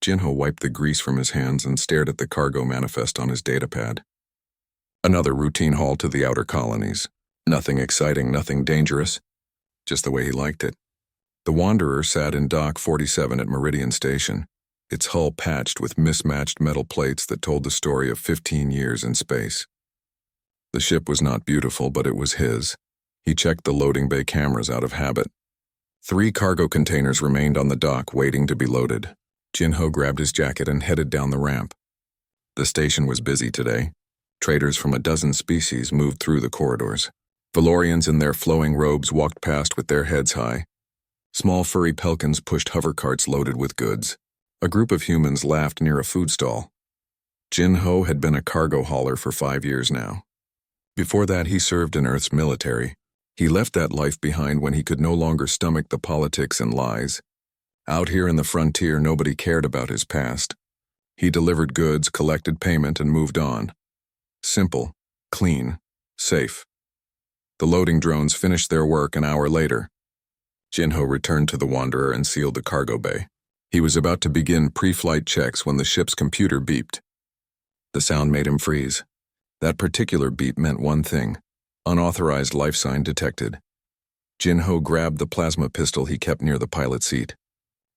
Jinho wiped the grease from his hands and stared at the cargo manifest on his datapad. Another routine haul to the outer colonies. Nothing exciting, nothing dangerous. Just the way he liked it. The Wanderer sat in Dock 47 at Meridian Station, its hull patched with mismatched metal plates that told the story of 15 years in space. The ship was not beautiful, but it was his. He checked the loading bay cameras out of habit. 3 cargo containers remained on the dock waiting to be loaded. Jinho grabbed his jacket and headed down the ramp. The station was busy today. Traders from a dozen species moved through the corridors. Valorians in their flowing robes walked past with their heads high. Small furry pelicans pushed hover carts loaded with goods. A group of humans laughed near a food stall. Jinho had been a cargo hauler for 5 years now. Before that, he served in Earth's military. He left that life behind when he could no longer stomach the politics and lies. Out here in the frontier, nobody cared about his past. He delivered goods, collected payment, and moved on. Simple, clean, safe. The loading drones finished their work an hour later. Jinho returned to the Wanderer and sealed the cargo bay. He was about to begin pre-flight checks when the ship's computer beeped. The sound made him freeze. That particular beep meant one thing: unauthorized life sign detected. Jinho grabbed the plasma pistol he kept near the pilot seat.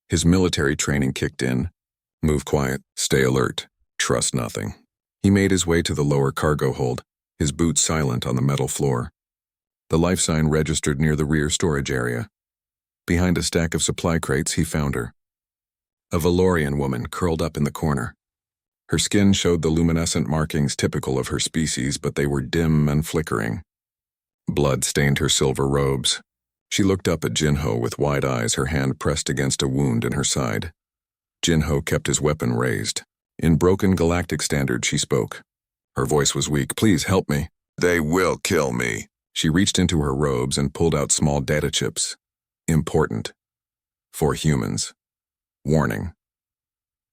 His military training kicked in. Move quiet, stay alert, trust nothing. He made his way to the lower cargo hold, his boots silent on the metal floor. The life sign registered near the rear storage area. Behind a stack of supply crates, he found her. A Valorian woman curled up in the corner. Her skin showed the luminescent markings typical of her species, but they were dim and flickering. Blood stained her silver robes. She looked up at Jinho with wide eyes, her hand pressed against a wound in her side. Jinho kept his weapon raised. In broken galactic standard, she spoke. Her voice was weak. "Please help me." "They will kill me." She reached into her robes and pulled out small data chips. Important. For humans. Warning.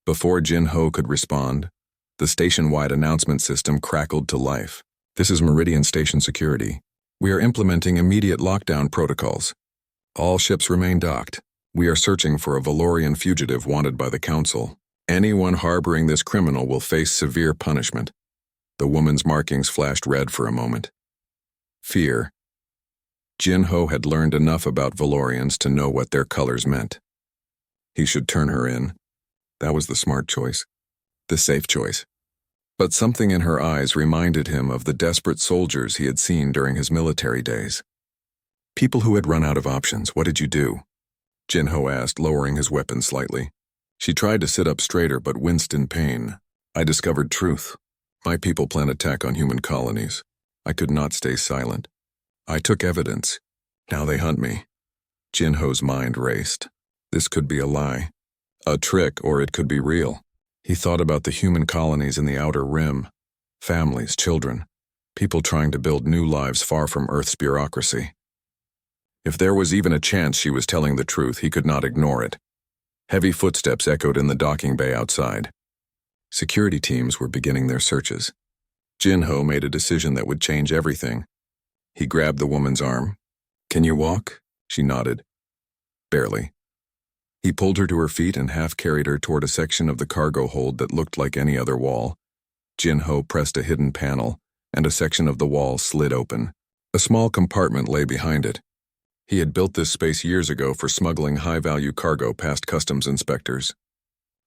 Before Jinho could respond, the station-wide announcement system crackled to life. "This is Meridian Station Security. We are implementing immediate lockdown protocols. All ships remain docked. We are searching for a Valorian fugitive wanted by the Council. Anyone harboring this criminal will face severe punishment." The woman's markings flashed red for a moment. Fear. Jinho had learned enough about Valorians to know what their colors meant. He should turn her in. That was the smart choice. The safe choice. But something in her eyes reminded him of the desperate soldiers he had seen during his military days. People who had run out of options. "What did you do?" Jinho asked, lowering his weapon slightly. She tried to sit up straighter but winced in pain. "I discovered truth. My people plan attack on human colonies. I could not stay silent. I took evidence. Now they hunt me." Jinho's mind raced. This could be a lie. A trick, or it could be real. He thought about the human colonies in the outer rim. Families, children, people trying to build new lives far from Earth's bureaucracy. If there was even a chance she was telling the truth, he could not ignore it. Heavy footsteps echoed in the docking bay outside. Security teams were beginning their searches. Jinho made a decision that would change everything. He grabbed the woman's arm. "Can you walk?" She nodded. "Barely." He pulled her to her feet and half-carried her toward a section of the cargo hold that looked like any other wall. Jinho pressed a hidden panel, and a section of the wall slid open. A small compartment lay behind it. He had built this space years ago for smuggling high-value cargo past customs inspectors.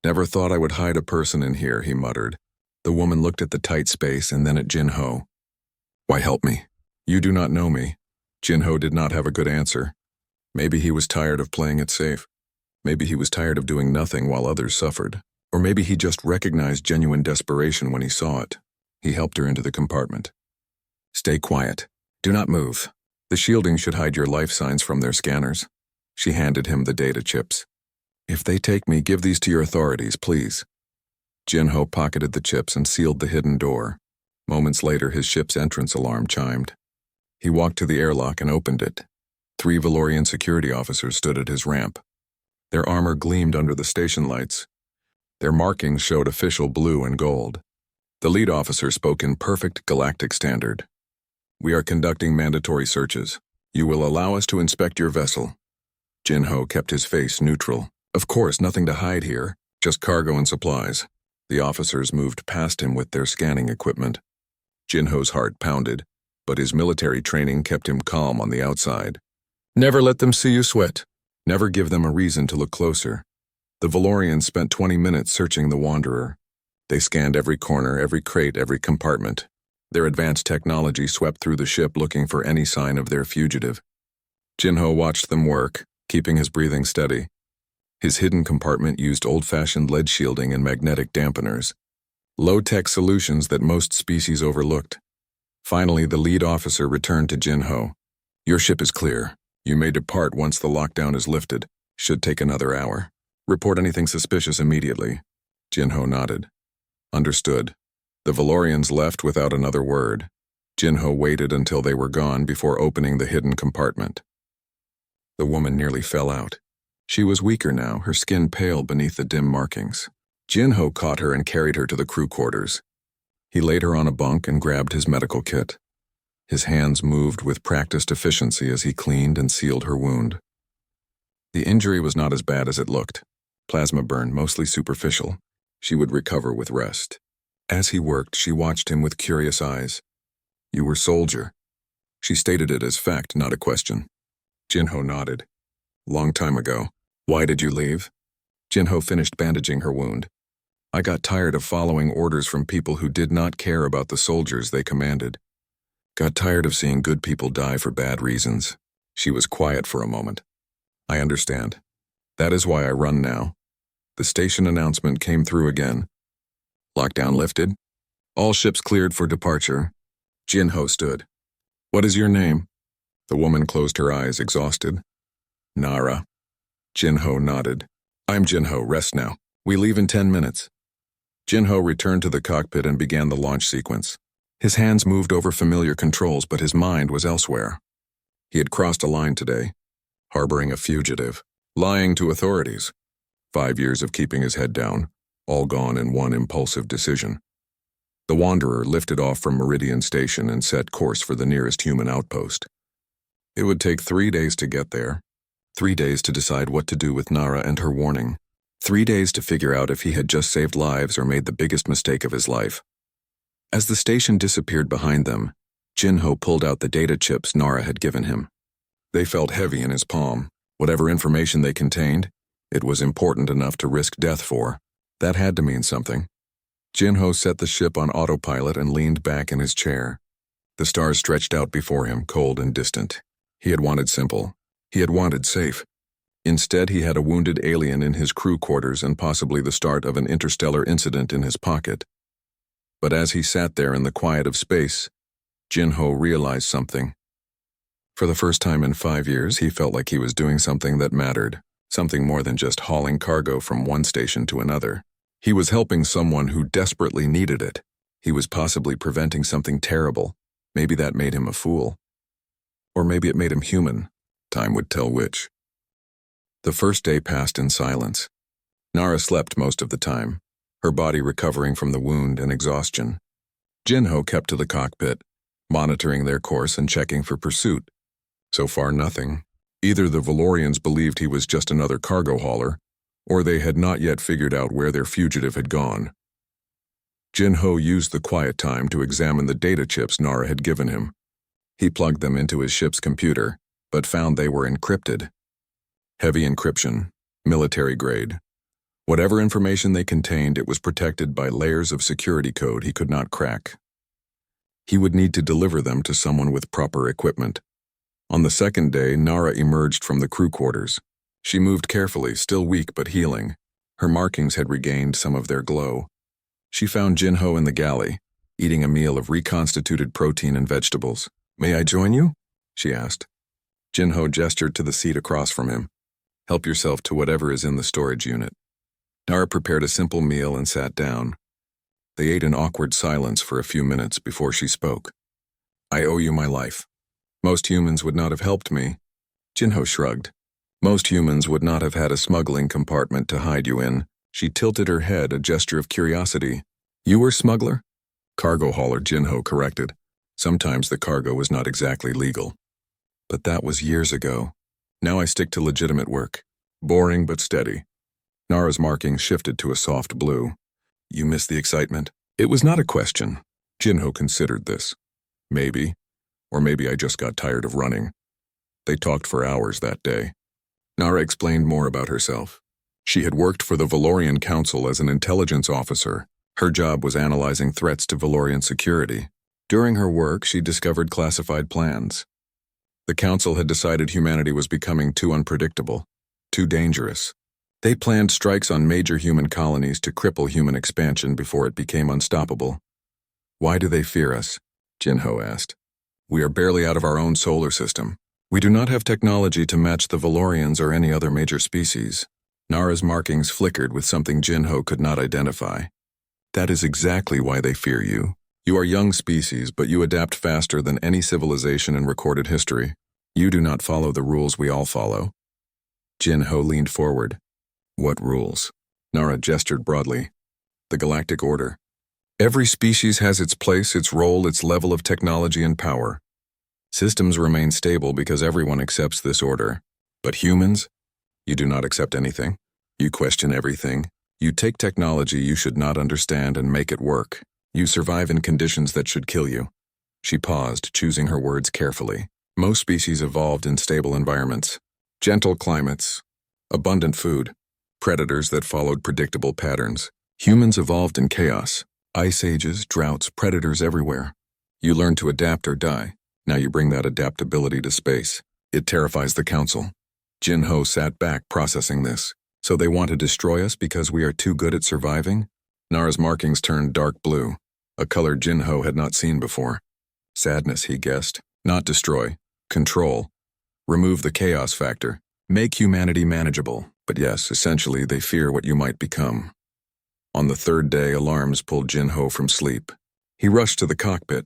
"Never thought I would hide a person in here," he muttered. The woman looked at the tight space and then at Jinho. "Why help me? You do not know me." Jinho did not have a good answer. Maybe he was tired of playing it safe. Maybe he was tired of doing nothing while others suffered. Or maybe he just recognized genuine desperation when he saw it. He helped her into the compartment. "Stay quiet. Do not move. The shielding should hide your life signs from their scanners." She handed him the data chips. "If they take me, give these to your authorities, please." Jinho pocketed the chips and sealed the hidden door. Moments later, his ship's entrance alarm chimed. He walked to the airlock and opened it. 3 Valorian security officers stood at his ramp. Their armor gleamed under the station lights. Their markings showed official blue and gold. The lead officer spoke in perfect galactic standard. "We are conducting mandatory searches. You will allow us to inspect your vessel." Jinho kept his face neutral. "Of course, nothing to hide here. Just cargo and supplies. The officers moved past him with their scanning equipment. Jinho's heart pounded, but his military training kept him calm on the outside. Never let them see you sweat. Never give them a reason to look closer. The Valorians spent 20 minutes searching the Wanderer. They scanned every corner, every crate, every compartment. Their advanced technology swept through the ship looking for any sign of their fugitive. Jinho watched them work, keeping his breathing steady. His hidden compartment used old-fashioned lead shielding and magnetic dampeners, low-tech solutions that most species overlooked. Finally, the lead officer returned to Jinho. Your ship is clear. You may depart once the lockdown is lifted. Should take another hour. Report anything suspicious immediately. Jinho nodded. Understood. The Valorians left without another word. Jinho waited until they were gone before opening the hidden compartment. The woman nearly fell out. She was weaker now, her skin pale beneath the dim markings. Jinho caught her and carried her to the crew quarters. He laid her on a bunk and grabbed his medical kit. His hands moved with practiced efficiency as he cleaned and sealed her wound. The injury was not as bad as it looked. Plasma burn, mostly superficial. She would recover with rest. As he worked, she watched him with curious eyes. You were soldier. She stated it as fact, not a question. Jinho nodded. Long time ago. Why did you leave? Jinho finished bandaging her wound. I got tired of following orders from people who did not care about the soldiers they commanded. Got tired of seeing good people die for bad reasons. She was quiet for a moment. I understand. That is why I run now. The station announcement came through again. Lockdown lifted. All ships cleared for departure. Jinho stood. What is your name? The woman closed her eyes, exhausted. Nara. Jinho nodded. I'm Jinho, rest now. We leave in 10 minutes. Jinho returned to the cockpit and began the launch sequence. His hands moved over familiar controls, but his mind was elsewhere. He had crossed a line today, harboring a fugitive, lying to authorities. 5 years of keeping his head down, all gone in one impulsive decision. The Wanderer lifted off from Meridian Station and set course for the nearest human outpost. It would take 3 days to get there. 3 days to decide what to do with Nara and her warning. 3 days to figure out if he had just saved lives or made the biggest mistake of his life. As the station disappeared behind them, Jinho pulled out the data chips Nara had given him. They felt heavy in his palm. Whatever information they contained, it was important enough to risk death for. That had to mean something. Jinho set the ship on autopilot and leaned back in his chair. The stars stretched out before him, cold and distant. He had wanted simple. He had wanted safe. Instead, he had a wounded alien in his crew quarters and possibly the start of an interstellar incident in his pocket. But as he sat there in the quiet of space, Jinho realized something. For the first time in 5 years, he felt like he was doing something that mattered, something more than just hauling cargo from one station to another. He was helping someone who desperately needed it. He was possibly preventing something terrible. Maybe that made him a fool. Or maybe it made him human. Time would tell which. The first day passed in silence. Nara slept most of the time, her body recovering from the wound and exhaustion. Jinho kept to the cockpit, monitoring their course and checking for pursuit. So far, nothing. Either the Valorians believed he was just another cargo hauler, or they had not yet figured out where their fugitive had gone. Jinho used the quiet time to examine the data chips Nara had given him. He plugged them into his ship's computer, but found they were encrypted. Heavy encryption, military grade. Whatever information they contained, it was protected by layers of security code he could not crack. He would need to deliver them to someone with proper equipment. On the second day, Nara emerged from the crew quarters. She moved carefully, still weak but healing. Her markings had regained some of their glow. She found Jinho in the galley, eating a meal of reconstituted protein and vegetables. May I join you? She asked. Jinho gestured to the seat across from him. Help yourself to whatever is in the storage unit. Nara prepared a simple meal and sat down. They ate in awkward silence for a few minutes before she spoke. I owe you my life. Most humans would not have helped me. Jinho shrugged. Most humans would not have had a smuggling compartment to hide you in. She tilted her head, a gesture of curiosity. You were smuggler? Cargo hauler, Jinho corrected. Sometimes the cargo was not exactly legal. But that was years ago. Now I stick to legitimate work. Boring but steady. Nara's marking shifted to a soft blue. You missed the excitement? It was not a question. Jinho considered this. Maybe, or maybe I just got tired of running. They talked for hours that day. Nara explained more about herself. She had worked for the Valorian Council as an intelligence officer. Her job was analyzing threats to Valorian security. During her work, she discovered classified plans. The Council had decided humanity was becoming too unpredictable, too dangerous. They planned strikes on major human colonies to cripple human expansion before it became unstoppable. Why do they fear us? Jinho asked. We are barely out of our own solar system. We do not have technology to match the Valorians or any other major species. Nara's markings flickered with something Jinho could not identify. That is exactly why they fear you. You are a young species, but you adapt faster than any civilization in recorded history. You do not follow the rules we all follow. Jinho leaned forward. What rules? Nara gestured broadly. The Galactic Order. Every species has its place, its role, its level of technology and power. Systems remain stable because everyone accepts this order. But humans? You do not accept anything. You question everything. You take technology you should not understand and make it work. You survive in conditions that should kill you. She paused, choosing her words carefully. Most species evolved in stable environments. Gentle climates. Abundant food. Predators that followed predictable patterns. Humans evolved in chaos. Ice ages, droughts, predators everywhere. You learn to adapt or die. Now you bring that adaptability to space. It terrifies the Council. Jinho sat back, processing this. So they want to destroy us because we are too good at surviving? Nara's markings turned dark blue, a color Jinho had not seen before. Sadness, he guessed. Not destroy. Control. Remove the chaos factor. Make humanity manageable. But yes, essentially they fear what you might become. On the third day, alarms pulled Jinho from sleep. He rushed to the cockpit.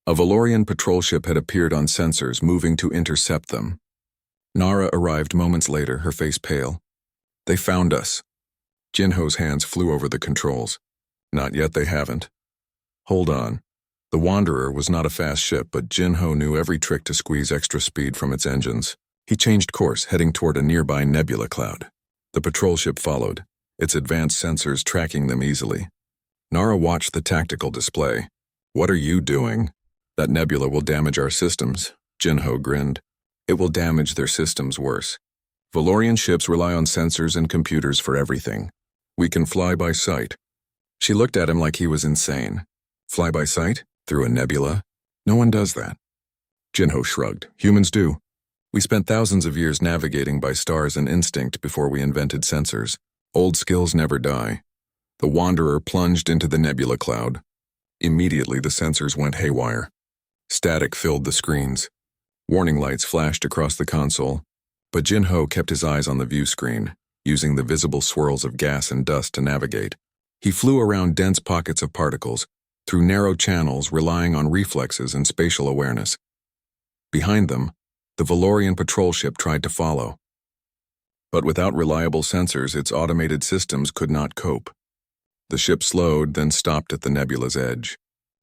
A Valorian patrol ship had appeared on sensors, moving to intercept them. Nara arrived moments later, her face pale. They found us. Jinho's hands flew over the controls. Not yet, they haven't. Hold on. The Wanderer was not a fast ship, but Jinho knew every trick to squeeze extra speed from its engines. He changed course, heading toward a nearby nebula cloud. The patrol ship followed, its advanced sensors tracking them easily. Nara watched the tactical display. What are you doing? That nebula will damage our systems, Jinho grinned. It will damage their systems worse. Valorian ships rely on sensors and computers for everything. We can fly by sight. She looked at him like he was insane. Fly by sight? Through a nebula? No one does that. Jinho shrugged. Humans do. We spent thousands of years navigating by stars and instinct before we invented sensors. Old skills never die. The Wanderer plunged into the nebula cloud. Immediately the sensors went haywire. Static filled the screens. Warning lights flashed across the console. But Jinho kept his eyes on the view screen, using the visible swirls of gas and dust to navigate. He flew around dense pockets of particles, through narrow channels relying on reflexes and spatial awareness. Behind them, the Valorian patrol ship tried to follow. But without reliable sensors, its automated systems could not cope. The ship slowed, then stopped at the nebula's edge.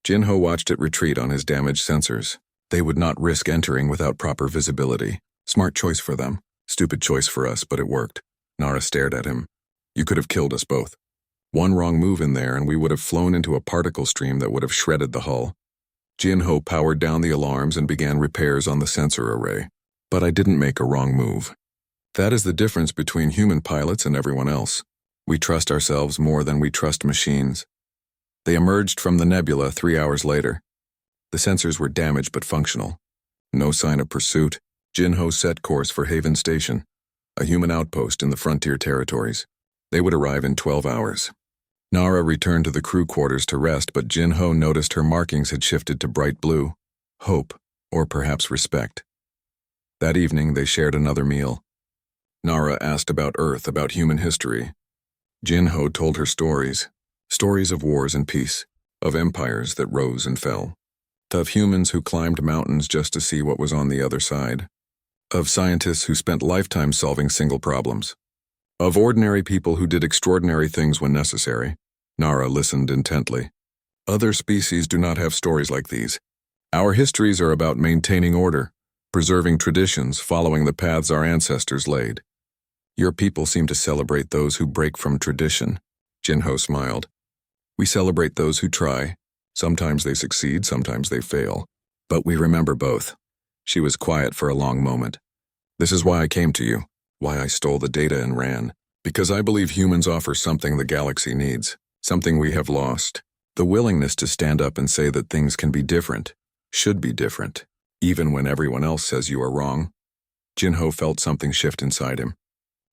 Jinho watched it retreat on his damaged sensors. They would not risk entering without proper visibility. Smart choice for them. Stupid choice for us, but it worked. Nara stared at him. You could have killed us both. One wrong move in there and we would have flown into a particle stream that would have shredded the hull. Jinho powered down the alarms and began repairs on the sensor array. But I didn't make a wrong move. That is the difference between human pilots and everyone else. We trust ourselves more than we trust machines. They emerged from the nebula 3 hours later. The sensors were damaged but functional. No sign of pursuit. Jinho set course for Haven Station, a human outpost in the frontier territories. They would arrive in 12 hours. Nara returned to the crew quarters to rest, but Jinho noticed her markings had shifted to bright blue. Hope, or perhaps respect. That evening, they shared another meal. Nara asked about Earth, about human history. Jinho told her stories. Stories of wars and peace, of empires that rose and fell, of humans who climbed mountains just to see what was on the other side, of scientists who spent lifetimes solving single problems, of ordinary people who did extraordinary things when necessary. Nara listened intently. Other species do not have stories like these. Our histories are about maintaining order, preserving traditions, following the paths our ancestors laid. Your people seem to celebrate those who break from tradition. Jinho smiled. We celebrate those who try. Sometimes they succeed, sometimes they fail. But we remember both. She was quiet for a long moment. This is why I came to you, why I stole the data and ran. Because I believe humans offer something the galaxy needs, something we have lost. The willingness to stand up and say that things can be different, should be different, even when everyone else says you are wrong. Jinho felt something shift inside him.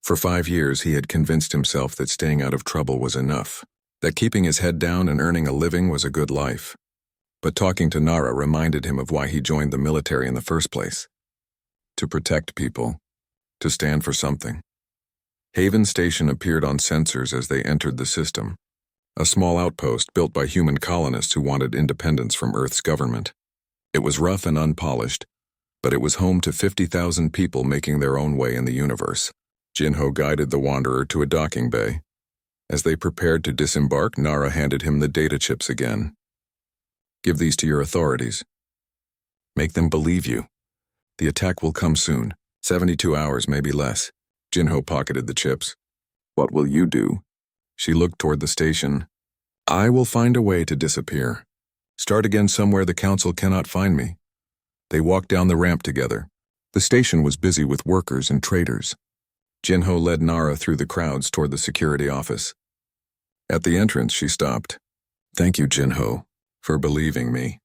For 5 years, he had convinced himself that staying out of trouble was enough, that keeping his head down and earning a living was a good life. But talking to Nara reminded him of why he joined the military in the first place. To protect people, to stand for something. Haven Station appeared on sensors as they entered the system, a small outpost built by human colonists who wanted independence from Earth's government. It was rough and unpolished, but it was home to 50,000 people making their own way in the universe. Jinho guided the Wanderer to a docking bay. As they prepared to disembark, Nara handed him the data chips again. Give these to your authorities. Make them believe you. The attack will come soon, 72 hours, maybe less. Jinho pocketed the chips. What will you do? She looked toward the station. I will find a way to disappear. Start again somewhere the council cannot find me. They walked down the ramp together. The station was busy with workers and traders. Jinho led Nara through the crowds toward the security office. At the entrance, she stopped. Thank you, Jinho, for believing me.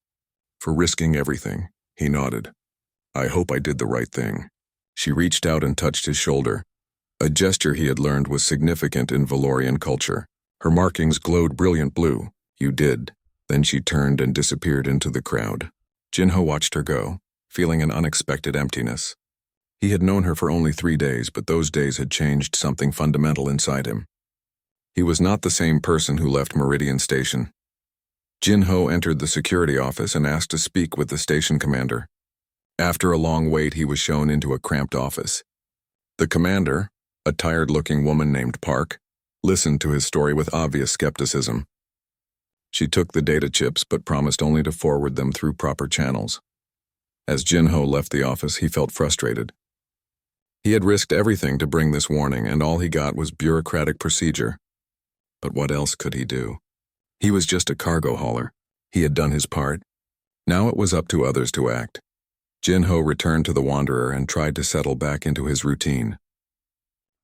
For risking everything. He nodded. I hope I did the right thing. She reached out and touched his shoulder. A gesture he had learned was significant in Valorian culture. Her markings glowed brilliant blue. You did. Then she turned and disappeared into the crowd. Jinho watched her go, feeling an unexpected emptiness. He had known her for only 3 days, but those days had changed something fundamental inside him. He was not the same person who left Meridian Station. Jinho entered the security office and asked to speak with the station commander. After a long wait, he was shown into a cramped office. The commander, a tired-looking woman named Park, listened to his story with obvious skepticism. She took the data chips but promised only to forward them through proper channels. As Jinho left the office, he felt frustrated. He had risked everything to bring this warning, and all he got was bureaucratic procedure. But what else could he do? He was just a cargo hauler. He had done his part. Now it was up to others to act. Jinho returned to the Wanderer and tried to settle back into his routine.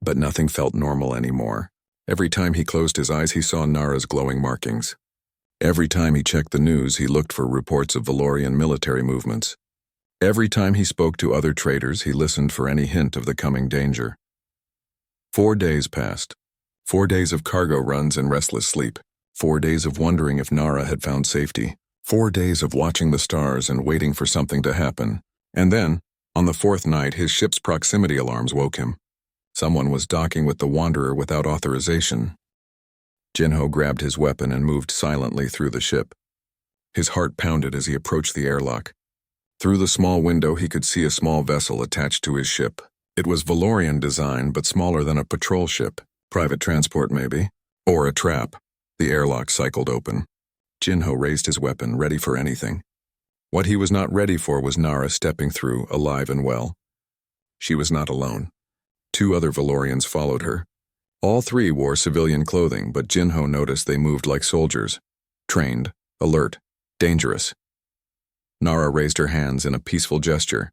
But nothing felt normal anymore. Every time he closed his eyes, he saw Nara's glowing markings. Every time he checked the news, he looked for reports of Valorian military movements. Every time he spoke to other traders, he listened for any hint of the coming danger. 4 days passed. 4 days of cargo runs and restless sleep. 4 days of wondering if Nara had found safety. 4 days of watching the stars and waiting for something to happen. And then, on the 4th night, his ship's proximity alarms woke him. Someone was docking with the Wanderer without authorization. Jinho grabbed his weapon and moved silently through the ship. His heart pounded as he approached the airlock. Through the small window, he could see a small vessel attached to his ship. It was Valorian design, but smaller than a patrol ship. Private transport, maybe. Or a trap. The airlock cycled open. Jinho raised his weapon, ready for anything. What he was not ready for was Nara stepping through, alive and well. She was not alone. 2 other Valorians followed her. All 3 wore civilian clothing, but Jinho noticed they moved like soldiers. Trained, alert, dangerous. Nara raised her hands in a peaceful gesture.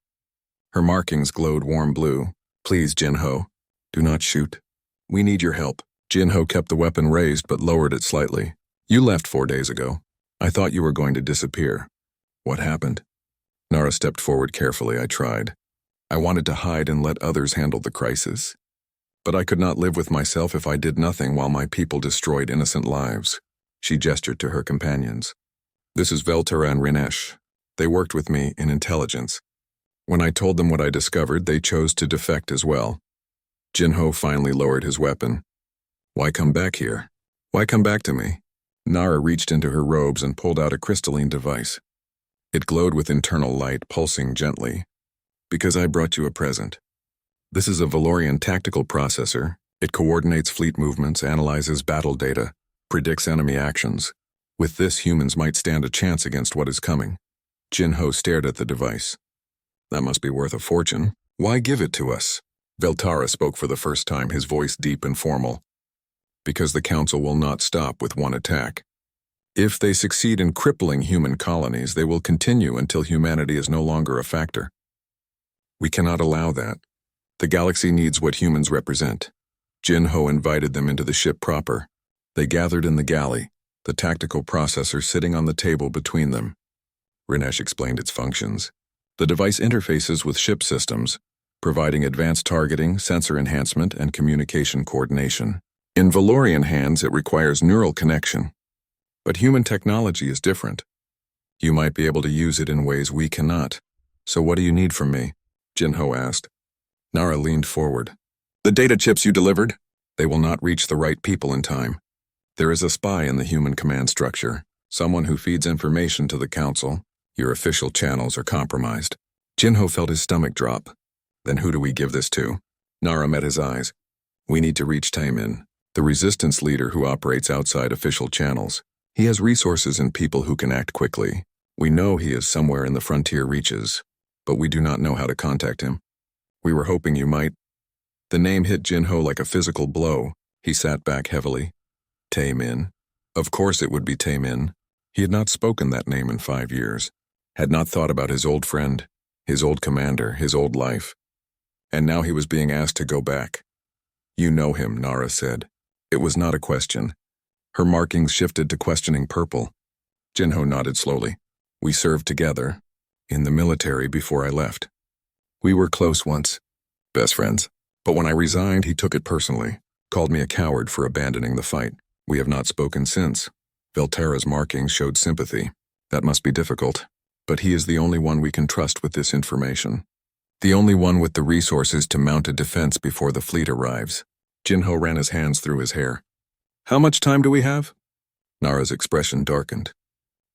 Her markings glowed warm blue. Please, Jinho, do not shoot. We need your help. Jinho kept the weapon raised but lowered it slightly. You left 4 days ago. I thought you were going to disappear. What happened? Nara stepped forward carefully. I tried. I wanted to hide and let others handle the crisis. But I could not live with myself if I did nothing while my people destroyed innocent lives. She gestured to her companions. This is Veltera and Rinesh. They worked with me in intelligence. When I told them what I discovered, they chose to defect as well. Jinho finally lowered his weapon. Why come back here? Why come back to me? Nara reached into her robes and pulled out a crystalline device. It glowed with internal light, pulsing gently. Because I brought you a present. This is a Valorian tactical processor. It coordinates fleet movements, analyzes battle data, predicts enemy actions. With this, humans might stand a chance against what is coming. Jinho stared at the device. That must be worth a fortune. Why give it to us? Veltara spoke for the first time, his voice deep and formal. Because the Council will not stop with one attack. If they succeed in crippling human colonies, they will continue until humanity is no longer a factor. We cannot allow that. The galaxy needs what humans represent. Jin-Ho invited them into the ship proper. They gathered in the galley, the tactical processor sitting on the table between them. Rinesh explained its functions. The device interfaces with ship systems, providing advanced targeting, sensor enhancement, and communication coordination. In Valorian hands, it requires neural connection. But human technology is different. You might be able to use it in ways we cannot. So what do you need from me? Jin-Ho asked. Nara leaned forward. The data chips you delivered? They will not reach the right people in time. There is a spy in the human command structure, someone who feeds information to the Council. Your official channels are compromised. Jin-Ho felt his stomach drop. Then who do we give this to? Nara met his eyes. We need to reach Taemin, the resistance leader who operates outside official channels. He has resources and people who can act quickly. We know he is somewhere in the frontier reaches, but we do not know how to contact him. We were hoping you might. The name hit Jin-Ho like a physical blow. He sat back heavily. Taemin. Of course it would be Taemin. He had not spoken that name in 5 years. Had not thought about his old friend, his old commander, his old life. And now he was being asked to go back. You know him, Nara said. It was not a question. Her markings shifted to questioning purple. Jin-Ho nodded slowly. We served together, in the military before I left. We were close once, best friends. But when I resigned, he took it personally, called me a coward for abandoning the fight. We have not spoken since. Veltara's markings showed sympathy. That must be difficult. But he is the only one we can trust with this information. The only one with the resources to mount a defense before the fleet arrives. Jin-Ho ran his hands through his hair. How much time do we have? Nara's expression darkened.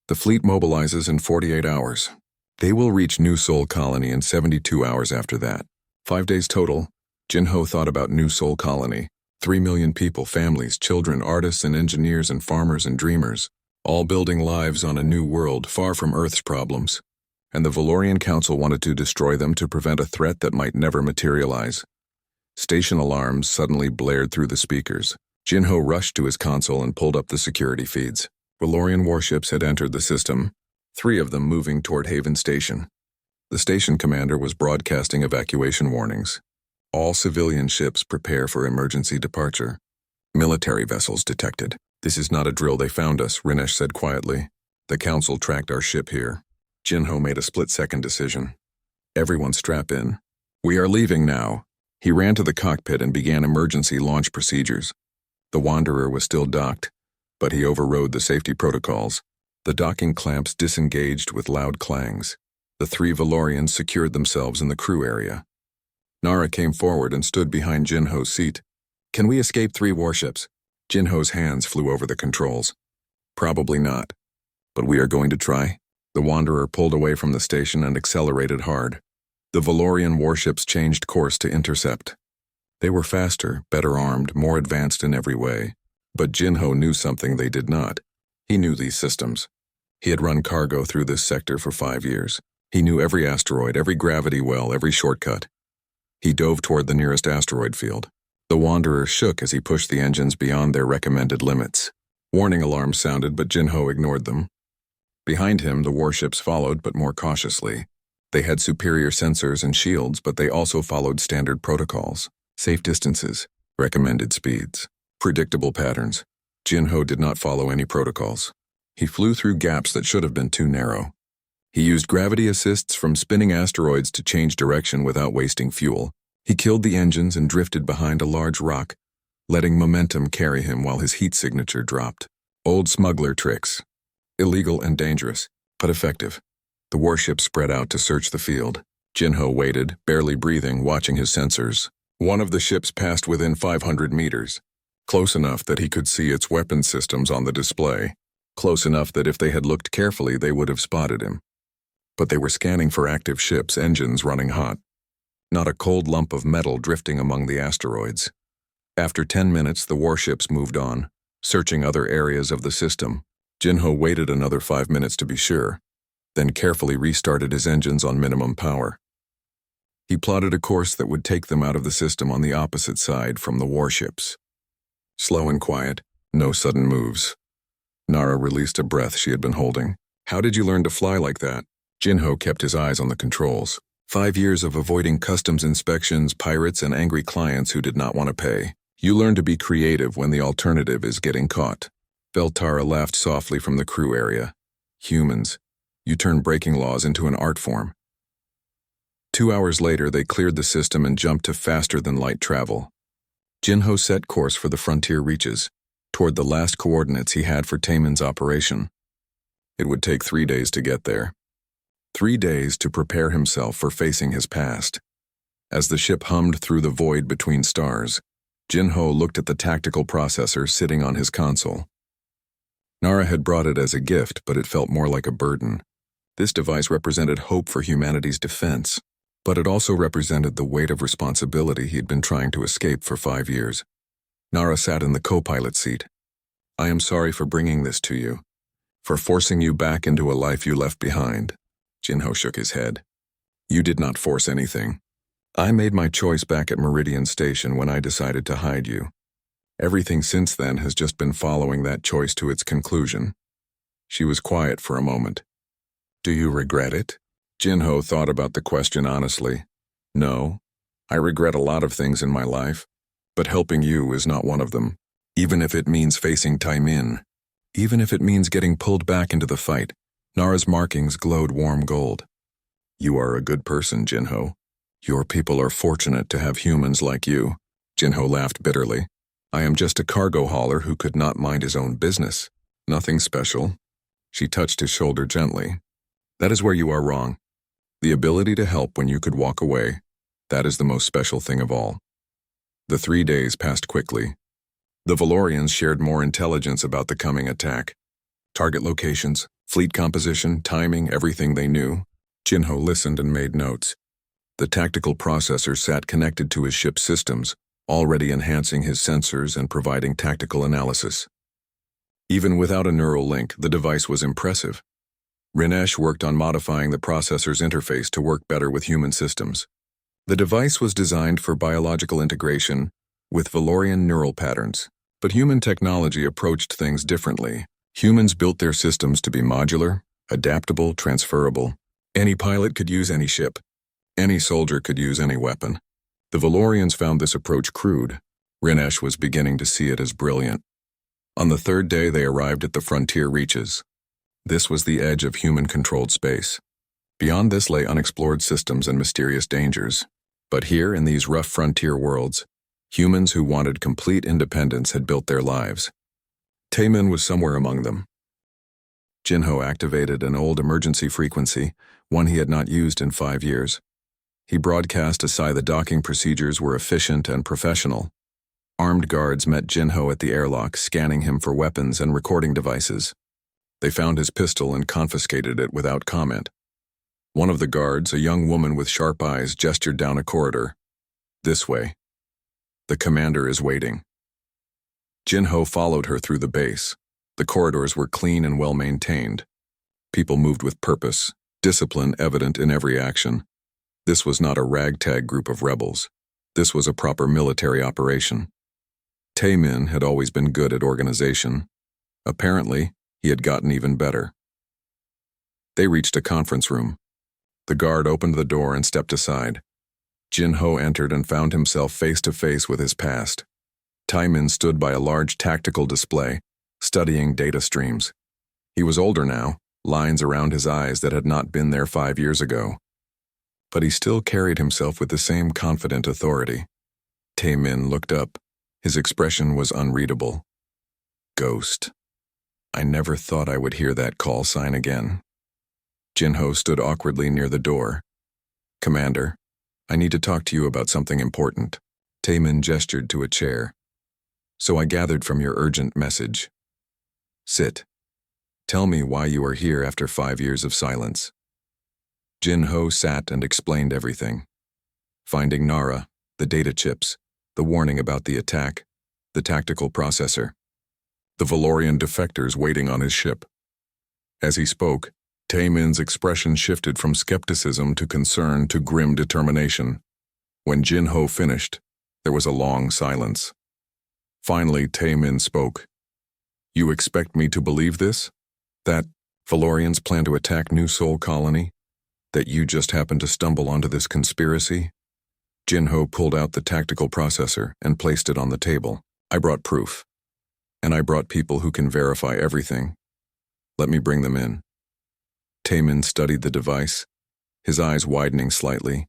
The fleet mobilizes in 48 hours. They will reach New Sol Colony in 72 hours after that. 5 days total. Jin-Ho thought about New Sol Colony. 3 million people, families, children, artists and engineers and farmers and dreamers, all building lives on a new world far from Earth's problems. And the Valorian Council wanted to destroy them to prevent a threat that might never materialize. Station alarms suddenly blared through the speakers. Jin-Ho rushed to his console and pulled up the security feeds. Valorian warships had entered the system, 3 of them moving toward Haven Station. The station commander was broadcasting evacuation warnings. All civilian ships prepare for emergency departure. Military vessels detected. This is not a drill, they found us, Rinesh said quietly. The Council tracked our ship here. Jin-Ho made a split-second decision. Everyone strap in. We are leaving now. He ran to the cockpit and began emergency launch procedures. The Wanderer was still docked, but he overrode the safety protocols. The docking clamps disengaged with loud clangs. The 3 Valorians secured themselves in the crew area. Nara came forward and stood behind Jin-Ho's seat. Can we escape 3 warships? Jin-Ho's hands flew over the controls. Probably not. But we are going to try. The Wanderer pulled away from the station and accelerated hard. The Valorian warships changed course to intercept. They were faster, better armed, more advanced in every way. But Jin-Ho knew something they did not. He knew these systems. He had run cargo through this sector for 5 years. He knew every asteroid, every gravity well, every shortcut. He dove toward the nearest asteroid field. The Wanderer shook as he pushed the engines beyond their recommended limits. Warning alarms sounded, but Jin-Ho ignored them. Behind him, the warships followed, but more cautiously. They had superior sensors and shields, but they also followed standard protocols. Safe distances, recommended speeds, predictable patterns. Jin-Ho did not follow any protocols. He flew through gaps that should have been too narrow. He used gravity assists from spinning asteroids to change direction without wasting fuel. He killed the engines and drifted behind a large rock, letting momentum carry him while his heat signature dropped. Old smuggler tricks. Illegal and dangerous, but effective. The warship spread out to search the field. Jin-Ho waited, barely breathing, watching his sensors. One of the ships passed within 500 meters, close enough that he could see its weapon systems on the display, close enough that if they had looked carefully they would have spotted him. But they were scanning for active ships, engines running hot. Not a cold lump of metal drifting among the asteroids. After 10 minutes, the warships moved on, searching other areas of the system. Jin-Ho waited another 5 minutes to be sure, then carefully restarted his engines on minimum power. He plotted a course that would take them out of the system on the opposite side from the warships. Slow and quiet, no sudden moves. Nara released a breath she had been holding. How did you learn to fly like that? Jinho kept his eyes on the controls. 5 years of avoiding customs inspections, pirates, and angry clients who did not want to pay. You learn to be creative when the alternative is getting caught. Beltara laughed softly from the crew area. Humans, you turn breaking laws into an art form. 2 hours later, they cleared the system and jumped to faster-than-light travel. Jinho set course for the frontier reaches, toward the last coordinates he had for Taemin's operation. It would take 3 days to get there. 3 days to prepare himself for facing his past. As the ship hummed through the void between stars, Jinho looked at the tactical processor sitting on his console. Nara had brought it as a gift, but it felt more like a burden. This device represented hope for humanity's defense, but it also represented the weight of responsibility he'd been trying to escape for 5 years. Nara sat in the co-pilot seat. I am sorry for bringing this to you, for forcing you back into a life you left behind. Jinho shook his head. You did not force anything. I made my choice back at Meridian Station when I decided to hide you. Everything since then has just been following that choice to its conclusion. She was quiet for a moment. Do you regret it? Jinho thought about the question honestly. No, I regret a lot of things in my life, but helping you is not one of them, even if it means facing Taemin. Even if it means getting pulled back into the fight. Nara's markings glowed warm gold. You are a good person, Jinho. Your people are fortunate to have humans like you. Jinho laughed bitterly. I am just a cargo hauler who could not mind his own business. Nothing special. She touched his shoulder gently. That is where you are wrong. The ability to help when you could walk away, that is the most special thing of all. The 3 days passed quickly. The Valorians shared more intelligence about the coming attack. Target locations, fleet composition, timing, everything they knew. Jinho listened and made notes. The tactical processor sat connected to his ship's systems, already enhancing his sensors and providing tactical analysis. Even without a neural link, the device was impressive. Rinesh worked on modifying the processor's interface to work better with human systems. The device was designed for biological integration with Valorian neural patterns, but human technology approached things differently. Humans built their systems to be modular, adaptable, transferable. Any pilot could use any ship. Any soldier could use any weapon. The Valorians found this approach crude. Rinesh was beginning to see it as brilliant. On the 3rd day, they arrived at the frontier reaches. This was the edge of human-controlled space. Beyond this lay unexplored systems and mysterious dangers. But here, in these rough frontier worlds, humans who wanted complete independence had built their lives. Taemin was somewhere among them. Jinho activated an old emergency frequency, one he had not used in 5 years. He broadcast a sigh the docking procedures were efficient and professional. Armed guards met Jinho at the airlock, scanning him for weapons and recording devices. They found his pistol and confiscated it without comment. One of the guards, a young woman with sharp eyes, gestured down a corridor. This way. The commander is waiting. Jinho followed her through the base. The corridors were clean and well-maintained. People moved with purpose, discipline evident in every action. This was not a ragtag group of rebels. This was a proper military operation. Taemin had always been good at organization. Apparently, he had gotten even better. They reached a conference room. The guard opened the door and stepped aside. Jinho entered and found himself face to face with his past. Taemin stood by a large tactical display, studying data streams. He was older now, lines around his eyes that had not been there 5 years ago. But he still carried himself with the same confident authority. Taemin looked up. His expression was unreadable. Ghost. I never thought I would hear that call sign again. Jinho stood awkwardly near the door. Commander, I need to talk to you about something important. Taemin gestured to a chair. So I gathered from your urgent message. Sit. Tell me why you are here after 5 years of silence. Jinho sat and explained everything. Finding Nara, the data chips, the warning about the attack, the tactical processor, the Valorian defectors waiting on his ship. As he spoke, Taemin's expression shifted from skepticism to concern to grim determination. When Jin-Ho finished, there was a long silence. Finally, Taemin spoke. "You expect me to believe this? That Valorians plan to attack New Sol Colony? That you just happened to stumble onto this conspiracy?" Jin-Ho pulled out the tactical processor and placed it on the table. "I brought proof. And I brought people who can verify everything. Let me bring them in." Taemin studied the device, his eyes widening slightly.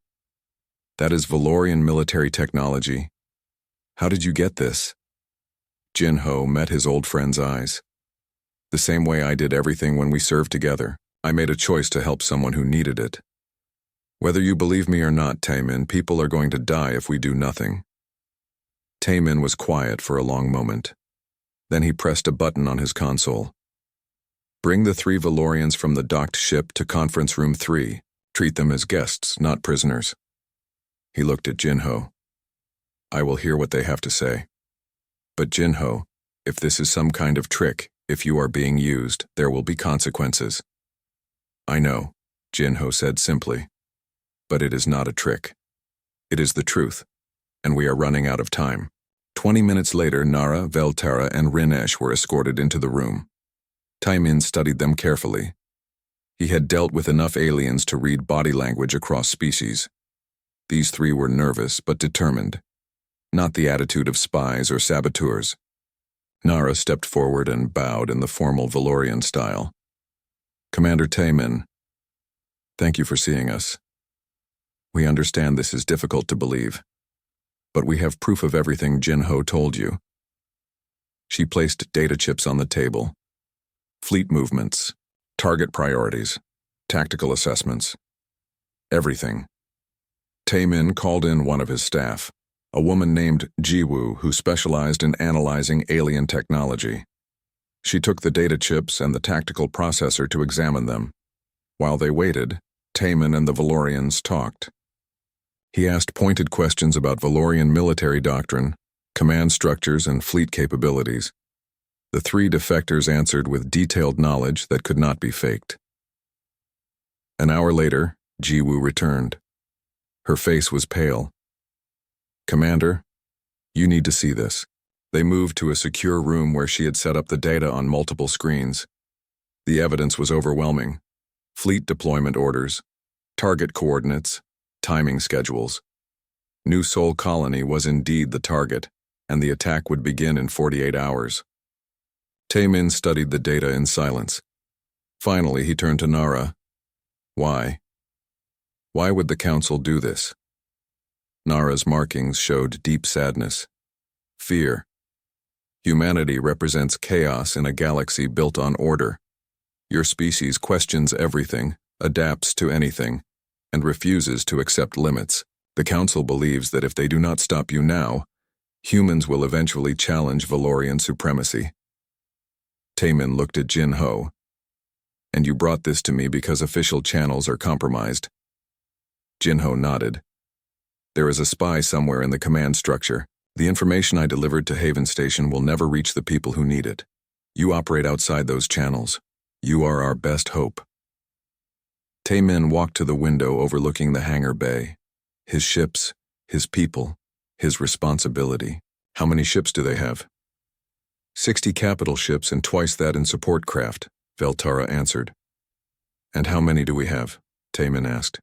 "That is Valorian military technology. How did you get this?" Jin-Ho met his old friend's eyes. "The same way I did everything when we served together. I made a choice to help someone who needed it. Whether you believe me or not, Taemin, people are going to die if we do nothing." Taemin was quiet for a long moment. Then he pressed a button on his console. "Bring the 3 Valorians from the docked ship to Conference Room 3. Treat them as guests, not prisoners." He looked at Jin-Ho. "I will hear what they have to say. But Jin-Ho, if this is some kind of trick, if you are being used, there will be consequences." "I know," Jin-Ho said simply. "But it is not a trick. It is the truth, and we are running out of time." 20 minutes later, Nara, Veltara, and Rinesh were escorted into the room. Taemin studied them carefully. He had dealt with enough aliens to read body language across species. These 3 were nervous but determined, not the attitude of spies or saboteurs. Nara stepped forward and bowed in the formal Valorian style. "Commander Taemin, thank you for seeing us. We understand this is difficult to believe, but we have proof of everything Jin-Ho told you." She placed data chips on the table. Fleet movements, target priorities, tactical assessments. Everything. Taemin called in one of his staff, a woman named Jiwoo who specialized in analyzing alien technology. She took the data chips and the tactical processor to examine them. While they waited, Taemin and the Valorians talked. He asked pointed questions about Valorian military doctrine, command structures, and fleet capabilities. The 3 defectors answered with detailed knowledge that could not be faked. An hour later, Jiwoo returned. Her face was pale. "Commander, you need to see this." They moved to a secure room where she had set up the data on multiple screens. The evidence was overwhelming. Fleet deployment orders, target coordinates, timing schedules. New Sol Colony was indeed the target, and the attack would begin in 48 hours. Taemin studied the data in silence. Finally, he turned to Nara. "Why? Why would the Council do this?" Nara's markings showed deep sadness. "Fear. Humanity represents chaos in a galaxy built on order. Your species questions everything, adapts to anything, and refuses to accept limits. The Council believes that if they do not stop you now, humans will eventually challenge Valorian supremacy." Taemin looked at Jin-Ho. "And you brought this to me because official channels are compromised?" Jin-Ho nodded. "There is a spy somewhere in the command structure. The information I delivered to Haven Station will never reach the people who need it. You operate outside those channels. You are our best hope." Taemin walked to the window overlooking the hangar bay. His ships, his people, his responsibility. "How many ships do they have?" 60 capital ships and twice that in support craft, Veltara answered. "And how many do we have?" Taemin asked.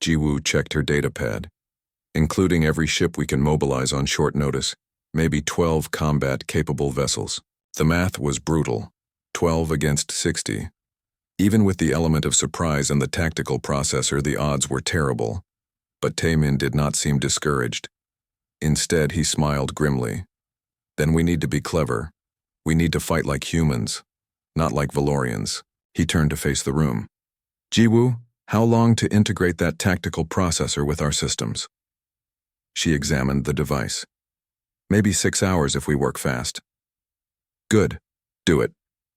Jiwoo checked her data pad. "Including every ship we can mobilize on short notice, maybe 12 combat-capable vessels." The math was brutal. 12 against 60. Even with the element of surprise and the tactical processor, the odds were terrible. But Taemin did not seem discouraged. Instead, he smiled grimly. "Then we need to be clever. We need to fight like humans, not like Valorians." He turned to face the room. "Jiwoo, how long to integrate that tactical processor with our systems?" She examined the device. "Maybe 6 hours if we work fast." "Good. Do it."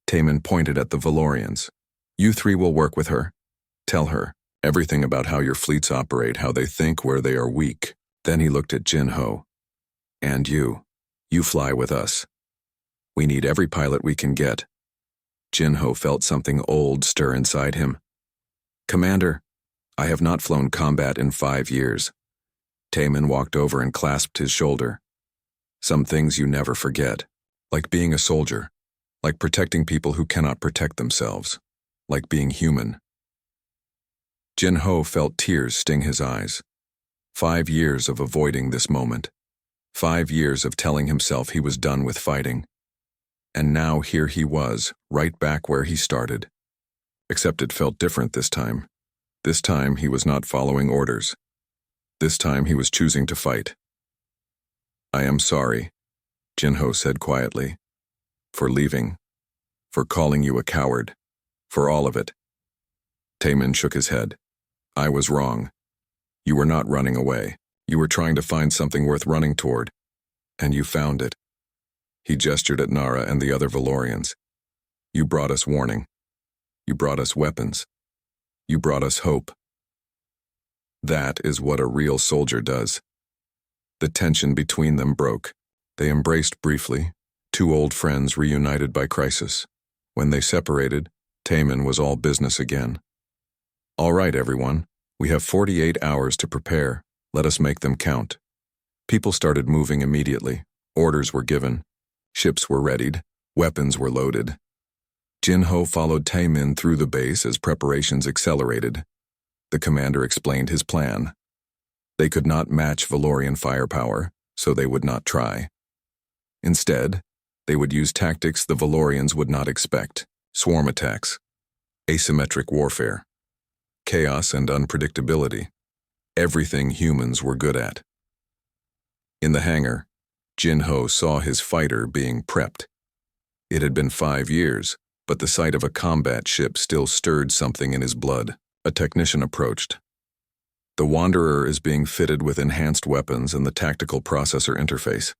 Taemin pointed at the Valorians. "You 3 will work with her. Tell her everything about how your fleets operate, how they think, where they are weak." Then he looked at Jin-Ho. "And you fly with us. We need every pilot we can get. Jin-Ho felt something old stir inside him. "Commander, I have not flown combat in 5 years." Taemin walked over and clasped his shoulder. "Some things you never forget, like being a soldier, like protecting people who cannot protect themselves, like being human." Jin-Ho felt tears sting his eyes. 5 years of avoiding this moment. 5 years of telling himself he was done with fighting. And now here he was, right back where he started. Except it felt different this time. This time he was not following orders. This time he was choosing to fight. "I am sorry," Jin-Ho said quietly, "for leaving, for calling you a coward, for all of it." Taemin shook his head. "I was wrong. You were not running away. You were trying to find something worth running toward. And you found it." He gestured at Nara and the other Valorians. "You brought us warning. You brought us weapons. You brought us hope. That is what a real soldier does." The tension between them broke. They embraced briefly, two old friends reunited by crisis. When they separated, Taemin was all business again. "All right, everyone. We have 48 hours to prepare. Let us make them count." People started moving immediately. Orders were given. Ships were readied. Weapons were loaded. Jin-Ho followed Taemin through the base as preparations accelerated. The commander explained his plan. They could not match Valorian firepower, so they would not try. Instead, they would use tactics the Valorians would not expect: swarm attacks, asymmetric warfare, chaos and unpredictability. Everything humans were good at. In the hangar, Jin-Ho saw his fighter being prepped. It had been 5 years, but the sight of a combat ship still stirred something in his blood. A technician approached. "The Wanderer is being fitted with enhanced weapons and the tactical processor interface.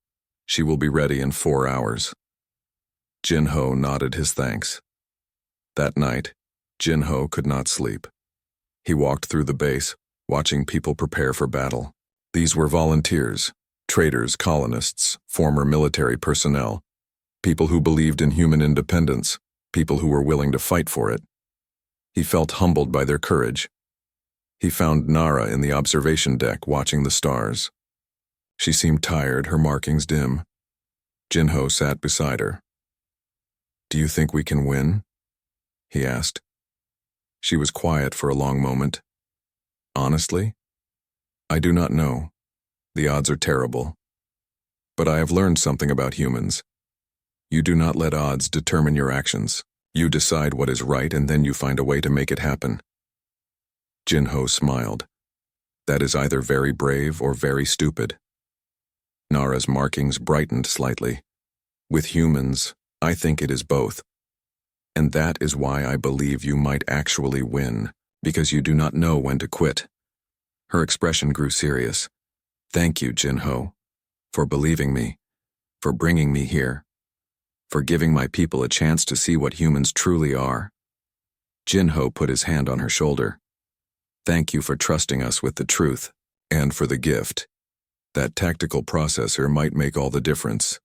She will be ready in 4 hours." Jin-Ho nodded his thanks. That night, Jin-Ho could not sleep. He walked through the base, watching people prepare for battle. These were volunteers, traders, colonists, former military personnel, people who believed in human independence, people who were willing to fight for it. He felt humbled by their courage. He found Nara in the observation deck watching the stars. She seemed tired, her markings dim. Jin-Ho sat beside her. "Do you think we can win?" he asked. She was quiet for a long moment. "Honestly, I do not know. The odds are terrible. But I have learned something about humans. You do not let odds determine your actions. You decide what is right and then you find a way to make it happen." Jin-Ho smiled. "That is either very brave or very stupid." Nara's markings brightened slightly. "With humans, I think it is both. And that is why I believe you might actually win, because you do not know when to quit." Her expression grew serious. "Thank you, Jin-Ho, for believing me, for bringing me here, for giving my people a chance to see what humans truly are." Jin-Ho put his hand on her shoulder. "Thank you for trusting us with the truth, and for the gift. That tactical processor might make all the difference."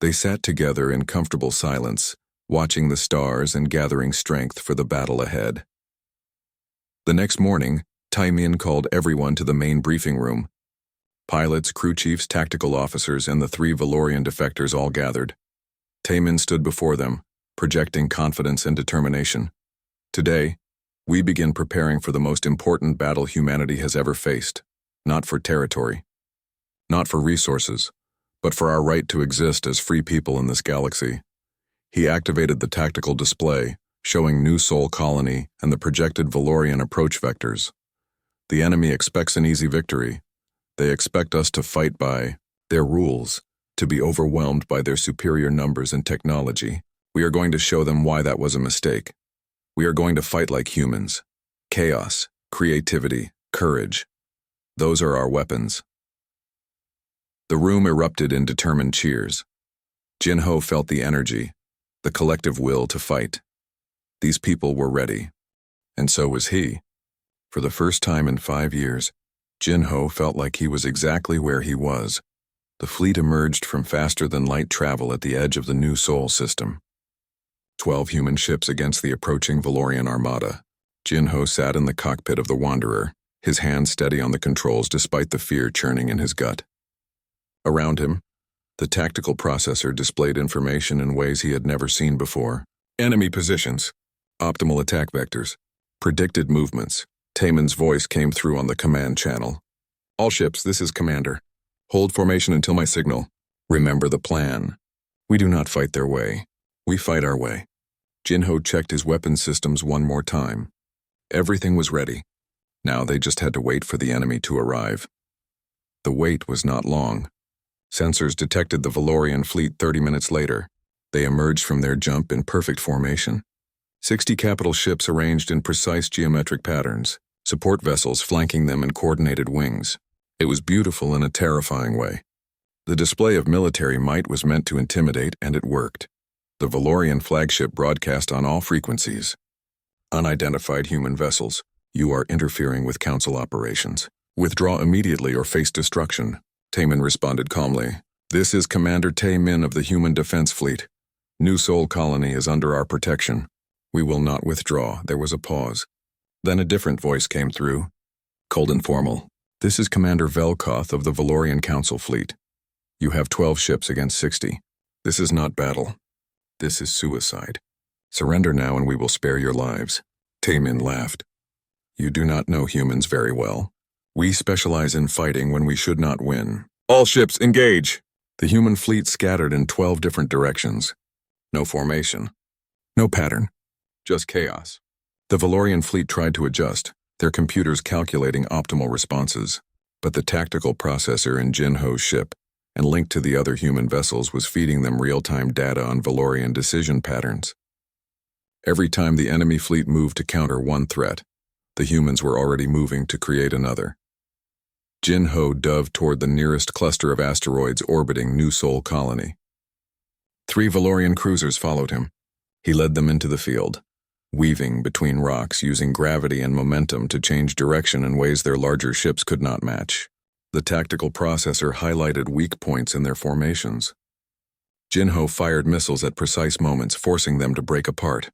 They sat together in comfortable silence, watching the stars and gathering strength for the battle ahead. The next morning, Taemin called everyone to the main briefing room. Pilots, crew chiefs, tactical officers, and the 3 Valorian defectors all gathered. Taemin stood before them, projecting confidence and determination. "Today, we begin preparing for the most important battle humanity has ever faced, not for territory, not for resources, but for our right to exist as free people in this galaxy." He activated the tactical display, showing New Sol Colony and the projected Valorian approach vectors. "The enemy expects an easy victory. They expect us to fight by their rules, to be overwhelmed by their superior numbers and technology. We are going to show them why that was a mistake. We are going to fight like humans. Chaos, creativity, courage. Those are our weapons." The room erupted in determined cheers. Jin-Ho felt the energy, the collective will to fight. These people were ready. And so was he. For the first time in 5 years, Jin-Ho felt like he was exactly where he was. The fleet emerged from faster-than-light travel at the edge of the New Sol system. 12 human ships against the approaching Valorian armada. Jin-Ho sat in the cockpit of the Wanderer, his hand steady on the controls despite the fear churning in his gut. Around him, the tactical processor displayed information in ways he had never seen before. Enemy positions, optimal attack vectors, predicted movements. Taemin's voice came through on the command channel. All ships, this is Commander. Hold formation until my signal. Remember the plan. We do not fight their way. We fight our way. Jin-Ho checked his weapon systems one more time. Everything was ready. Now they just had to wait for the enemy to arrive. The wait was not long. Sensors detected the Valorian fleet 30 minutes later. They emerged from their jump in perfect formation. 60 capital ships arranged in precise geometric patterns, support vessels flanking them in coordinated wings. It was beautiful in a terrifying way. The display of military might was meant to intimidate, and it worked. The Valorian flagship broadcast on all frequencies. Unidentified human vessels, you are interfering with Council operations. Withdraw immediately or face destruction. Taemin responded calmly. This is Commander Taemin of the Human Defense Fleet. New Sol Colony is under our protection. We will not withdraw. There was a pause. Then a different voice came through. Cold and formal. This is Commander Velkoth of the Valorian Council Fleet. You have 12 ships against 60. This is not battle. This is suicide. Surrender now and we will spare your lives. Taemin laughed. You do not know humans very well. We specialize in fighting when we should not win. All ships engage! The human fleet scattered in 12 different directions. No formation. No pattern. Just chaos. The Valorian fleet tried to adjust, their computers calculating optimal responses, but the tactical processor in Jin-Ho's ship and linked to the other human vessels was feeding them real-time data on Valorian decision patterns. Every time the enemy fleet moved to counter one threat, the humans were already moving to create another. Jin-Ho dove toward the nearest cluster of asteroids orbiting New Sol Colony. 3 Valorian cruisers followed him. He led them into the field, weaving between rocks using gravity and momentum to change direction in ways their larger ships could not match. The tactical processor highlighted weak points in their formations. Jin-Ho fired missiles at precise moments, forcing them to break apart.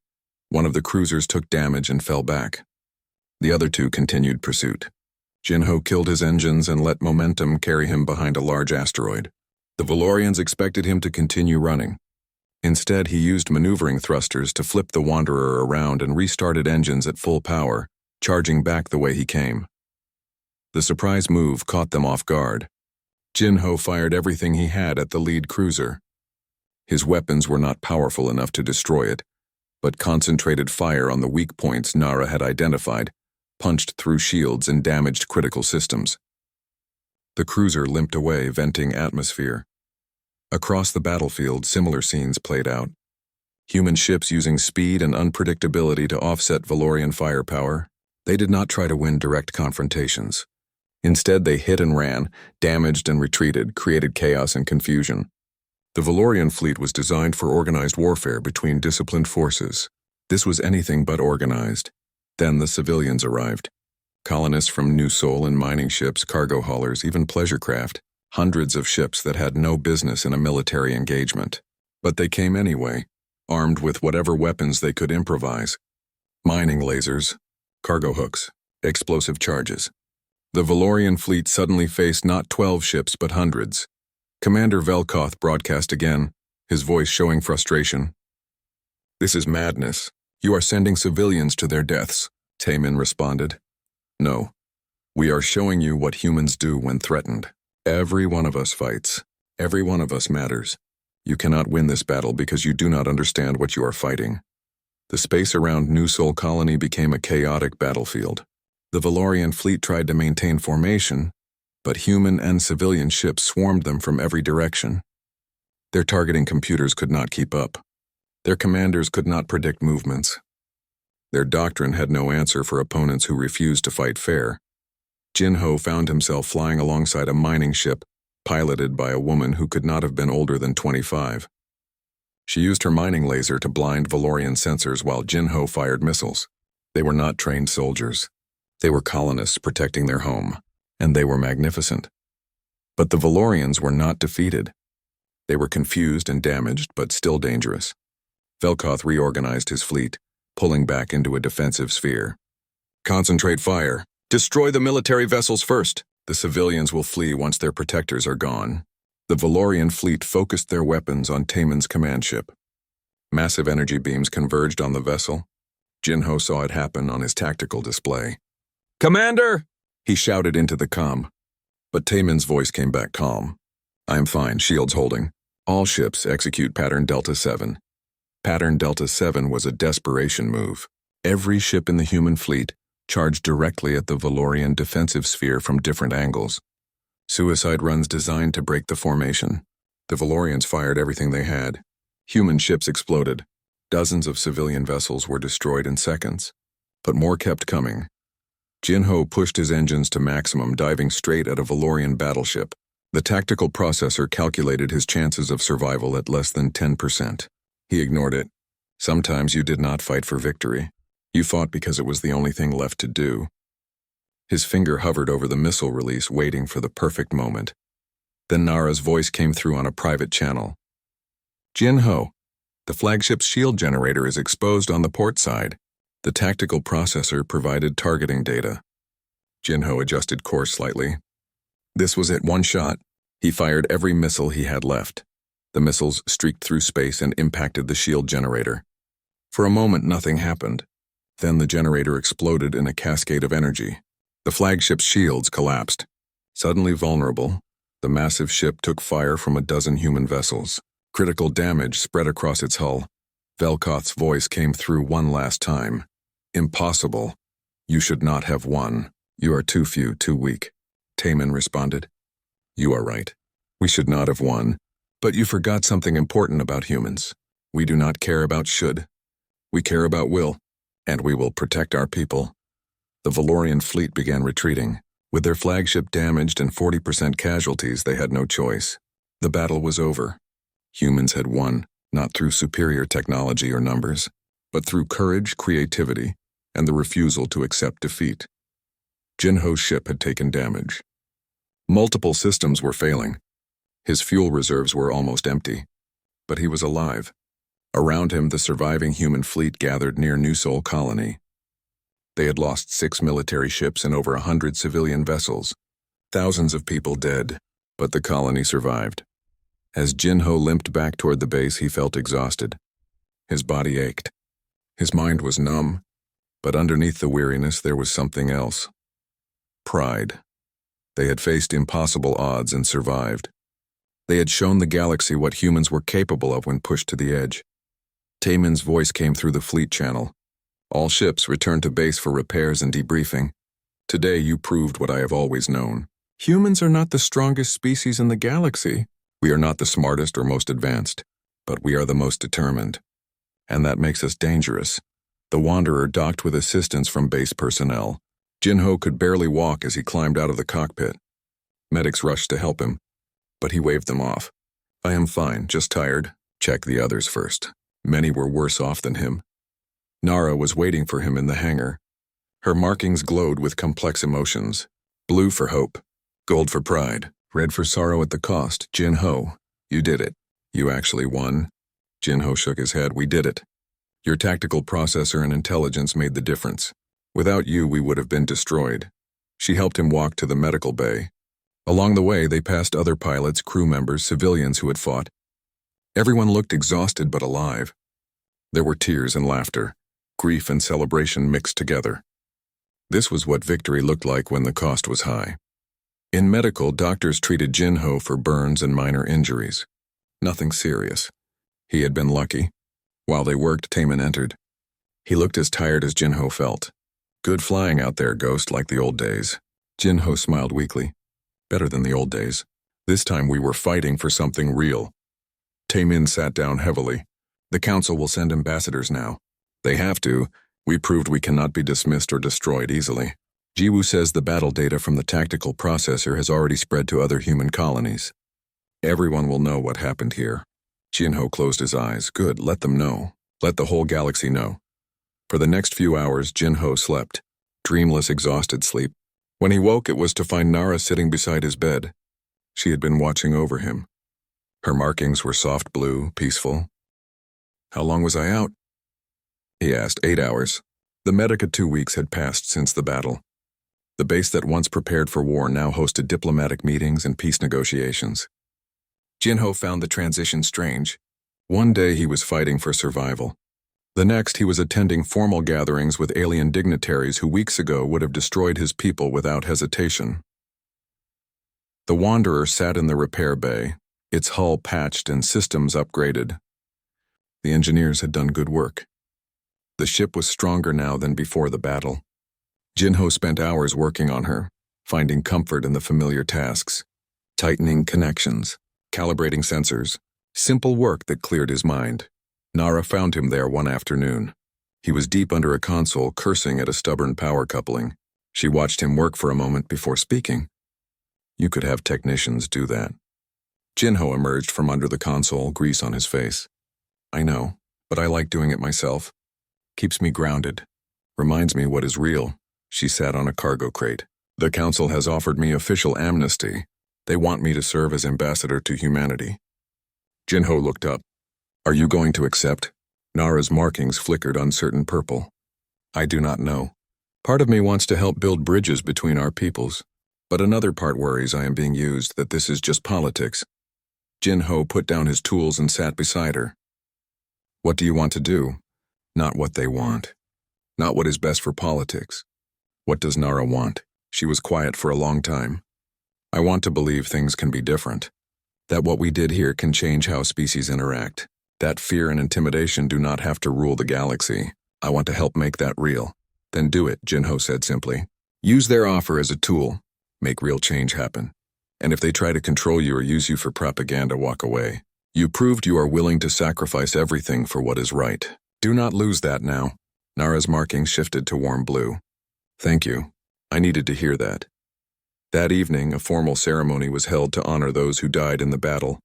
One of the cruisers took damage and fell back. The other 2 continued pursuit. Jin-Ho killed his engines and let momentum carry him behind a large asteroid. The Valorians expected him to continue running. Instead, he used maneuvering thrusters to flip the Wanderer around and restarted engines at full power, charging back the way he came. The surprise move caught them off guard. Jin-Ho fired everything he had at the lead cruiser. His weapons were not powerful enough to destroy it, but concentrated fire on the weak points Nara had identified punched through shields and damaged critical systems. The cruiser limped away, venting atmosphere. Across the battlefield, similar scenes played out. Human ships using speed and unpredictability to offset Valorian firepower. They did not try to win direct confrontations. Instead, they hit and ran, damaged and retreated, created chaos and confusion. The Valorian fleet was designed for organized warfare between disciplined forces. This was anything but organized. Then the civilians arrived. Colonists from New Sol in mining ships, cargo haulers, even pleasure craft. Hundreds of ships that had no business in a military engagement. But they came anyway, armed with whatever weapons they could improvise. Mining lasers, cargo hooks, explosive charges. The Valorian fleet suddenly faced not 12 ships but hundreds. Commander Velkoth broadcast again, his voice showing frustration. This is madness. You are sending civilians to their deaths, Taemin responded. No. We are showing you what humans do when threatened. Every one of us fights. Every one of us matters. You cannot win this battle because you do not understand what you are fighting. The space around New Sol Colony became a chaotic battlefield. The Valorian fleet tried to maintain formation, but human and civilian ships swarmed them from every direction. Their targeting computers could not keep up. Their commanders could not predict movements. Their doctrine had no answer for opponents who refused to fight fair. Jin-Ho found himself flying alongside a mining ship, piloted by a woman who could not have been older than 25. She used her mining laser to blind Valorian sensors while Jin-Ho fired missiles. They were not trained soldiers. They were colonists protecting their home, and they were magnificent. But the Valorians were not defeated. They were confused and damaged, but still dangerous. Velkoth reorganized his fleet, pulling back into a defensive sphere. Concentrate fire. Destroy the military vessels first. The civilians will flee once their protectors are gone. The Valorian fleet focused their weapons on Taemon's command ship. Massive energy beams converged on the vessel. Jinho saw it happen on his tactical display. "Commander!" he shouted into the comm. But Taemon's voice came back calm. "I'm fine, shields holding. All ships execute Pattern Delta 7. Pattern Delta 7 was a desperation move. Every ship in the human fleet charged directly at the Valorian defensive sphere from different angles. Suicide runs designed to break the formation. The Valorians fired everything they had. Human ships exploded. Dozens of civilian vessels were destroyed in seconds. But more kept coming. Jinho pushed his engines to maximum, diving straight at a Valorian battleship. The tactical processor calculated his chances of survival at less than 10%. He ignored it. Sometimes you did not fight for victory. You fought because it was the only thing left to do. His finger hovered over the missile release, waiting for the perfect moment. Then Nara's voice came through on a private channel. "Jinho, the flagship's shield generator is exposed on the port side." The tactical processor provided targeting data. Jinho adjusted course slightly. This was it, one shot. He fired every missile he had left. The missiles streaked through space and impacted the shield generator. For a moment, nothing happened. Then the generator exploded in a cascade of energy. The flagship's shields collapsed. Suddenly vulnerable, the massive ship took fire from a dozen human vessels. Critical damage spread across its hull. Velkoth's voice came through one last time. "Impossible. You should not have won. You are too few, too weak." Taemon responded. "You are right. We should not have won. But you forgot something important about humans. We do not care about should. We care about will, and we will protect our people." The Valorian fleet began retreating. With their flagship damaged and 40% casualties, they had no choice. The battle was over. Humans had won, not through superior technology or numbers, but through courage, creativity, and the refusal to accept defeat. Jinho's ship had taken damage. Multiple systems were failing. His fuel reserves were almost empty. But he was alive. Around him, the surviving human fleet gathered near New Sol Colony. They had lost 6 military ships and over 100 civilian vessels. Thousands of people dead, but the colony survived. As Jinho limped back toward the base, he felt exhausted. His body ached. His mind was numb, but underneath the weariness there was something else. Pride. They had faced impossible odds and survived. They had shown the galaxy what humans were capable of when pushed to the edge. Taemon's voice came through the fleet channel. "All ships return to base for repairs and debriefing. Today you proved what I have always known. Humans are not the strongest species in the galaxy. We are not the smartest or most advanced, but we are the most determined. And that makes us dangerous." The Wanderer docked with assistance from base personnel. Jinho could barely walk as he climbed out of the cockpit. Medics rushed to help him, but he waved them off. "I am fine, just tired. Check the others first." Many were worse off than him. Nara was waiting for him in the hangar. Her markings glowed with complex emotions. Blue for hope, gold for pride, red for sorrow at the cost. "Jinho, you did it. You actually won." Jinho shook his head. "We did it. Your tactical processor and intelligence made the difference. Without you, we would have been destroyed." She helped him walk to the medical bay. Along the way, they passed other pilots, crew members, civilians who had fought. Everyone looked exhausted but alive. There were tears and laughter, grief and celebration mixed together. This was what victory looked like when the cost was high. In medical, doctors treated Jinho for burns and minor injuries. Nothing serious. He had been lucky. While they worked, Taemon entered. He looked as tired as Jinho felt. "Good flying out there, Ghost, like the old days." Jinho smiled weakly. "Better than the old days. This time we were fighting for something real." Taemin sat down heavily. "The Council will send ambassadors now. They have to. We proved we cannot be dismissed or destroyed easily. Jiwoo says the battle data from the tactical processor has already spread to other human colonies. Everyone will know what happened here." Jinho closed his eyes. "Good, let them know. Let the whole galaxy know." For the next few hours, Jinho slept. Dreamless, exhausted sleep. When he woke, it was to find Nara sitting beside his bed. She had been watching over him. Her markings were soft blue, peaceful. How long was I out? He asked. 8 hours. The Medica 2 weeks had passed since the battle. The base that once prepared for war now hosted diplomatic meetings and peace negotiations. Jinho found the transition strange. One day he was fighting for survival. The next he was attending formal gatherings with alien dignitaries who weeks ago would have destroyed his people without hesitation. The Wanderer sat in the repair bay, its hull patched and systems upgraded. The engineers had done good work. The ship was stronger now than before the battle. Jinho spent hours working on her, finding comfort in the familiar tasks, tightening connections, calibrating sensors, simple work that cleared his mind. Nara found him there one afternoon. He was deep under a console, cursing at a stubborn power coupling. She watched him work for a moment before speaking. You could have technicians do that. Jinho emerged from under the console, grease on his face. I know, but I like doing it myself. Keeps me grounded. Reminds me what is real. She sat on a cargo crate. The council has offered me official amnesty. They want me to serve as ambassador to humanity. Jinho looked up. Are you going to accept? Nara's markings flickered uncertain purple. I do not know. Part of me wants to help build bridges between our peoples, but another part worries I am being used, that this is just politics. Jinho put down his tools and sat beside her. What do you want to do? Not what they want. Not what is best for politics. What does Nara want? She was quiet for a long time. I want to believe things can be different. That what we did here can change how species interact. That fear and intimidation do not have to rule the galaxy. I want to help make that real. Then do it, Jinho said simply. Use their offer as a tool. Make real change happen. And if they try to control you or use you for propaganda, walk away. You proved you are willing to sacrifice everything for what is right. Do not lose that now. Nara's markings shifted to warm blue. Thank you. I needed to hear that. That evening, a formal ceremony was held to honor those who died in the battle.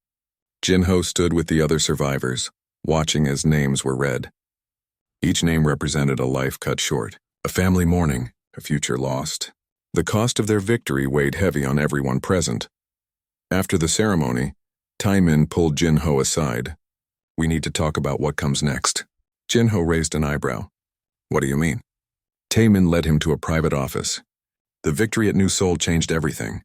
Jinho stood with the other survivors, watching as names were read. Each name represented a life cut short, a family mourning, a future lost. The cost of their victory weighed heavy on everyone present. After the ceremony, Taimin pulled Jinho aside. We need to talk about what comes next. Jinho raised an eyebrow. What do you mean? Taimin led him to a private office. The victory at New Sol changed everything.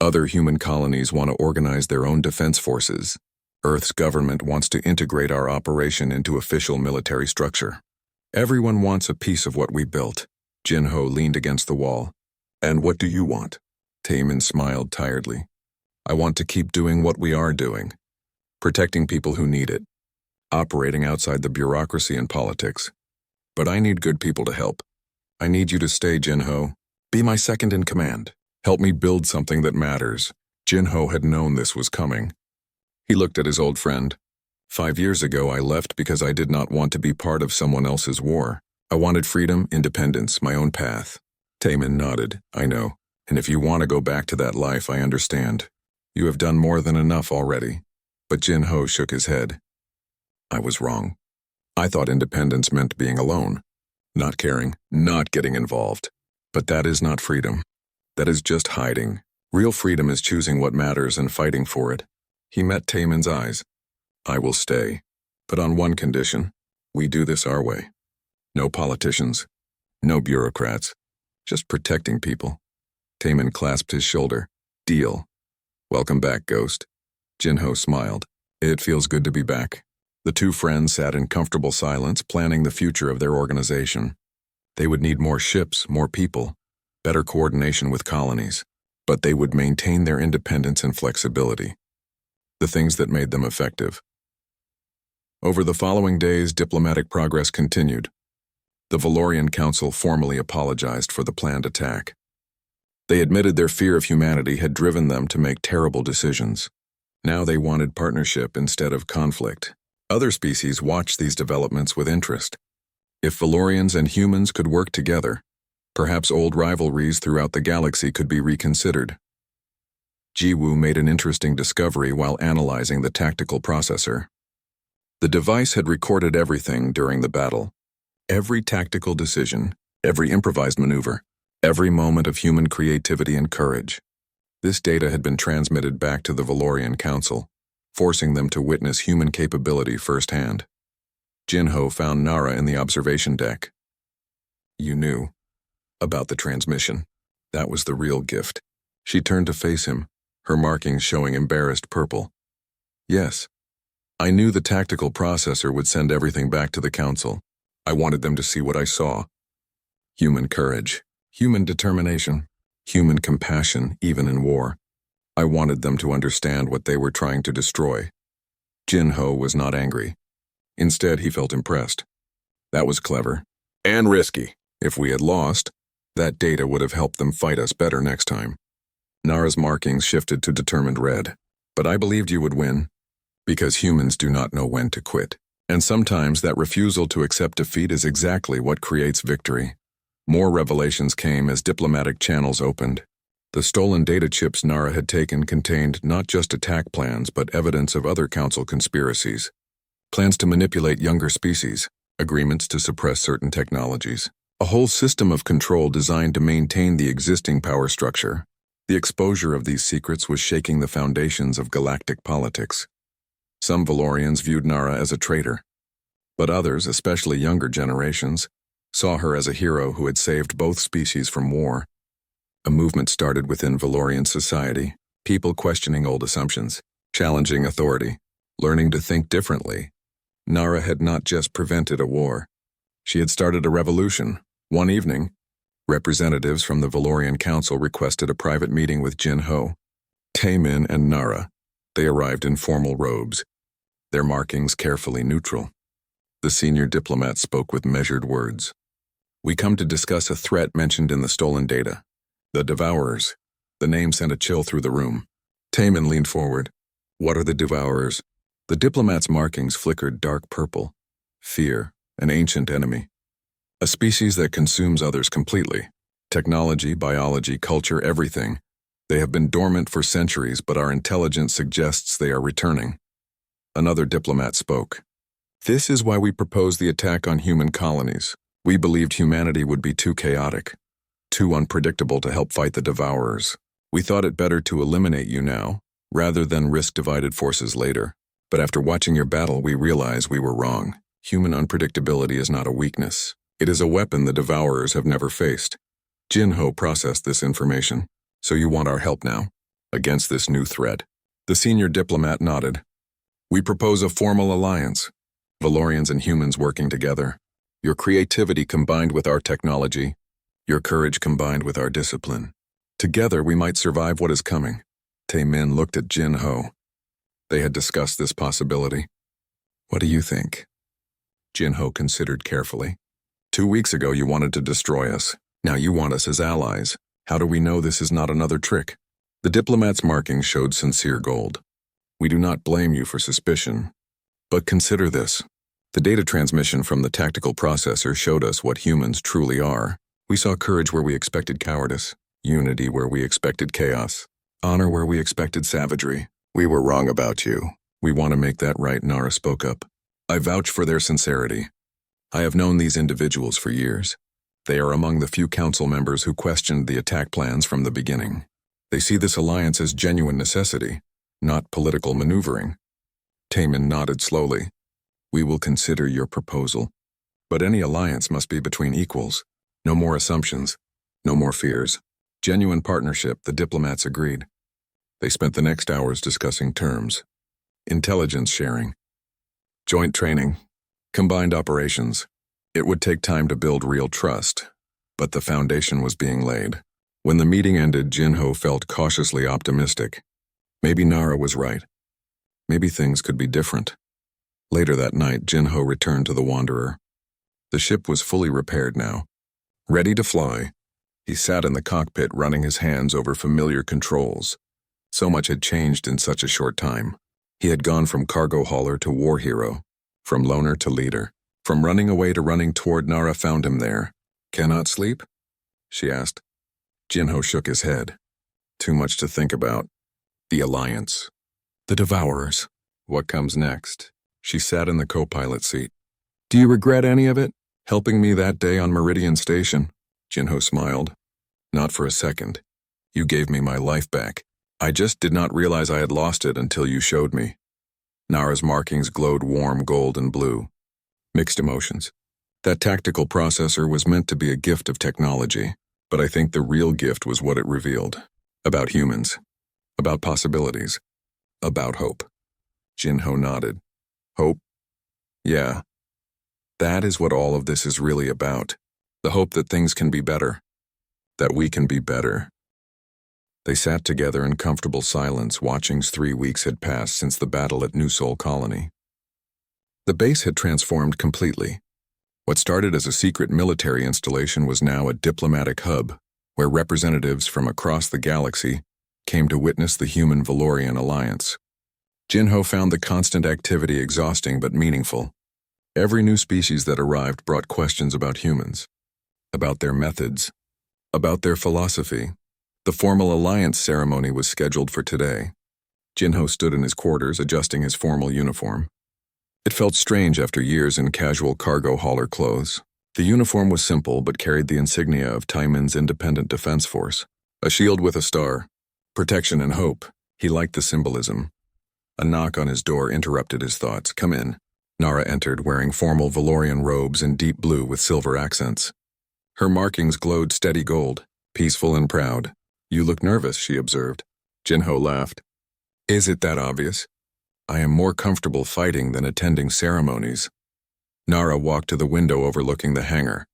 Other human colonies want to organize their own defense forces. Earth's government wants to integrate our operation into official military structure. Everyone wants a piece of what we built. Jinho leaned against the wall. And what do you want? Taimin smiled tiredly. I want to keep doing what we are doing. Protecting people who need it. Operating outside the bureaucracy and politics. But I need good people to help. I need you to stay, Jinho. Be my second in command. Help me build something that matters. Jinho had known this was coming. He looked at his old friend. 5 years ago, I left because I did not want to be part of someone else's war. I wanted freedom, independence, my own path. Taimin nodded. I know. And if you want to go back to that life, I understand. You have done more than enough already. But Jinho shook his head. I was wrong. I thought independence meant being alone. Not caring, not getting involved. But that is not freedom. That is just hiding. Real freedom is choosing what matters and fighting for it. He met Taimin's eyes. I will stay, but on one condition. We do this our way. No politicians, no bureaucrats, just protecting people. Taimin clasped his shoulder. Deal. Welcome back, Ghost. Jinho smiled. It feels good to be back. The two friends sat in comfortable silence, planning the future of their organization. They would need more ships, more people, better coordination with colonies, but they would maintain their independence and flexibility. The things that made them effective. Over the following days, diplomatic progress continued. The Valorian Council formally apologized for the planned attack. They admitted their fear of humanity had driven them to make terrible decisions. Now they wanted partnership instead of conflict. Other species watched these developments with interest. If Valorians and humans could work together, perhaps old rivalries throughout the galaxy could be reconsidered. Jiwoo made an interesting discovery while analyzing the tactical processor. The device had recorded everything during the battle. Every tactical decision, every improvised maneuver, every moment of human creativity and courage. This data had been transmitted back to the Valorian Council, forcing them to witness human capability firsthand. Jinho found Nara in the observation deck. You knew about the transmission. That was the real gift. She turned to face him, her markings showing embarrassed purple. Yes. I knew the tactical processor would send everything back to the council. I wanted them to see what I saw. Human courage, human determination, human compassion, even in war. I wanted them to understand what they were trying to destroy. Jinho was not angry. Instead, he felt impressed. That was clever. And risky. If we had lost, that data would have helped them fight us better next time. Nara's markings shifted to determined red. But I believed you would win. Because humans do not know when to quit. And sometimes that refusal to accept defeat is exactly what creates victory. More revelations came as diplomatic channels opened. The stolen data chips Nara had taken contained not just attack plans but evidence of other council conspiracies. Plans to manipulate younger species, agreements to suppress certain technologies. A whole system of control designed to maintain the existing power structure. The exposure of these secrets was shaking the foundations of galactic politics. Some Valorians viewed Nara as a traitor, but others, especially younger generations, saw her as a hero who had saved both species from war. A movement started within Valorian society, people questioning old assumptions, challenging authority, learning to think differently. Nara had not just prevented a war. She had started a revolution. One evening, representatives from the Valorian Council requested a private meeting with Jinho, Taemin, and Nara. They arrived in formal robes, their markings carefully neutral. The senior diplomat spoke with measured words. We come to discuss a threat mentioned in the stolen data. The Devourers. The name sent a chill through the room. Taemin leaned forward. What are the Devourers? The diplomat's markings flickered dark purple. Fear, an ancient enemy. A species that consumes others completely. Technology, biology, culture, everything. They have been dormant for centuries, but our intelligence suggests they are returning. Another diplomat spoke. This is why we proposed the attack on human colonies. We believed humanity would be too chaotic, too unpredictable to help fight the Devourers. We thought it better to eliminate you now, rather than risk divided forces later. But after watching your battle, we realized we were wrong. Human unpredictability is not a weakness. It is a weapon the Devourers have never faced. Jinho processed this information. So you want our help now? Against this new threat? The senior diplomat nodded. We propose a formal alliance. Valorians and humans working together. Your creativity combined with our technology. Your courage combined with our discipline. Together we might survive what is coming. Taemin looked at Jinho. They had discussed this possibility. What do you think? Jinho considered carefully. 2 weeks ago you wanted to destroy us. Now you want us as allies. How do we know this is not another trick? The diplomat's markings showed sincere gold. We do not blame you for suspicion. But consider this. The data transmission from the tactical processor showed us what humans truly are. We saw courage where we expected cowardice, unity where we expected chaos, honor where we expected savagery. We were wrong about you. We want to make that right, Nara spoke up. I vouch for their sincerity. I have known these individuals for years. They are among the few council members who questioned the attack plans from the beginning. They see this alliance as genuine necessity, not political maneuvering. Taemin nodded slowly. We will consider your proposal. But any alliance must be between equals. No more assumptions. No more fears. Genuine partnership, the diplomats agreed. They spent the next hours discussing terms. Intelligence sharing. Joint training. Combined operations. It would take time to build real trust, but the foundation was being laid. When the meeting ended, Jinho felt cautiously optimistic. Maybe Nara was right. Maybe things could be different. Later that night, Jinho returned to the Wanderer. The ship was fully repaired now. Ready to fly, he sat in the cockpit running his hands over familiar controls. So much had changed in such a short time. He had gone from cargo hauler to war hero, from loner to leader. From running away to running toward. Nara found him there. Cannot sleep? She asked. Jinho shook his head. Too much to think about. The Alliance. The Devourers. What comes next? She sat in the co-pilot seat. Do you regret any of it? Helping me that day on Meridian Station? Jinho smiled. Not for a second. You gave me my life back. I just did not realize I had lost it until you showed me. Nara's markings glowed warm gold and blue. Mixed emotions. That tactical processor was meant to be a gift of technology, but I think the real gift was what it revealed. About humans. About possibilities. About hope. Jinho nodded. Hope? Yeah. That is what all of this is really about. The hope that things can be better. That we can be better. They sat together in comfortable silence, watching as 3 weeks had passed since the battle at New Sol Colony. The base had transformed completely. What started as a secret military installation was now a diplomatic hub, where representatives from across the galaxy came to witness the human-Valorian alliance. Jinho found the constant activity exhausting but meaningful. Every new species that arrived brought questions about humans, about their methods, about their philosophy. The formal alliance ceremony was scheduled for today. Jinho stood in his quarters, adjusting his formal uniform. It felt strange after years in casual cargo hauler clothes. The uniform was simple but carried the insignia of Taiman's Independent Defense Force. A shield with a star. Protection and hope. He liked the symbolism. A knock on his door interrupted his thoughts. Come in. Nara entered, wearing formal Valorian robes in deep blue with silver accents. Her markings glowed steady gold, peaceful and proud. You look nervous, she observed. Jinho laughed. Is it that obvious? I am more comfortable fighting than attending ceremonies. Nara walked to the window overlooking the hangar.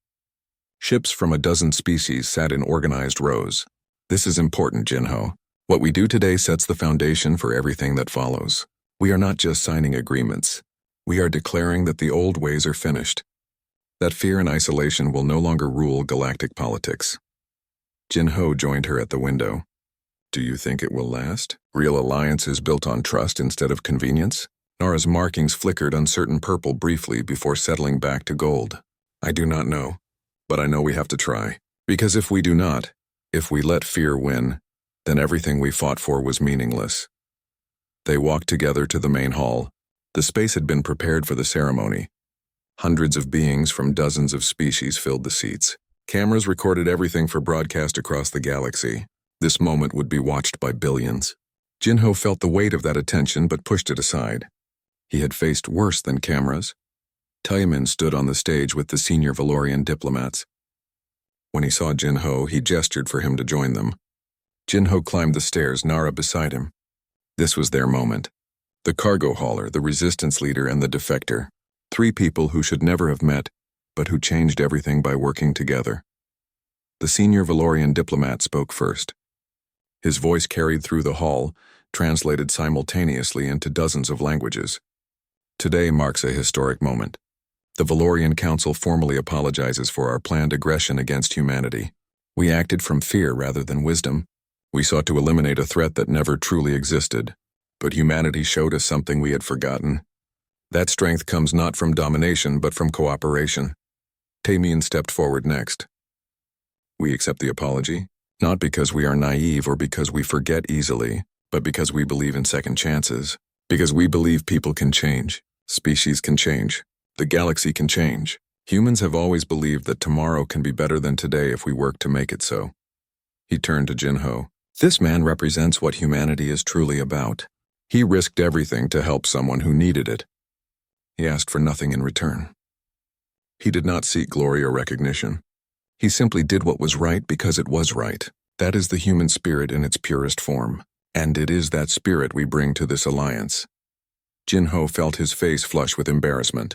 Ships from a dozen species sat in organized rows. This is important, Jinho. What we do today sets the foundation for everything that follows. We are not just signing agreements. We are declaring that the old ways are finished. That fear and isolation will no longer rule galactic politics. Jinho joined her at the window. Do you think it will last? Real alliance is built on trust instead of convenience? Nara's markings flickered uncertain purple briefly before settling back to gold. I do not know, but I know we have to try. Because if we do not, if we let fear win, then everything we fought for was meaningless. They walked together to the main hall. The space had been prepared for the ceremony. Hundreds of beings from dozens of species filled the seats. Cameras recorded everything for broadcast across the galaxy. This moment would be watched by billions. Jinho felt the weight of that attention but pushed it aside. He had faced worse than cameras. Taiman stood on the stage with the senior Valorian diplomats. When he saw Jinho, he gestured for him to join them. Jinho climbed the stairs, Nara beside him. This was their moment. The cargo hauler, the resistance leader, and the defector. 3 people who should never have met, but who changed everything by working together. The senior Valorian diplomat spoke first. His voice carried through the hall, translated simultaneously into dozens of languages. Today marks a historic moment. The Valorian Council formally apologizes for our planned aggression against humanity. We acted from fear rather than wisdom. We sought to eliminate a threat that never truly existed, but humanity showed us something we had forgotten. That strength comes not from domination but from cooperation. Taiman stepped forward next. We accept the apology. Not because we are naive or because we forget easily, but because we believe in second chances. Because we believe people can change, species can change, the galaxy can change. Humans have always believed that tomorrow can be better than today if we work to make it so. He turned to Jinho. This man represents what humanity is truly about. He risked everything to help someone who needed it. He asked for nothing in return. He did not seek glory or recognition. He simply did what was right because it was right. That is the human spirit in its purest form, and it is that spirit we bring to this alliance. Jinho felt his face flush with embarrassment.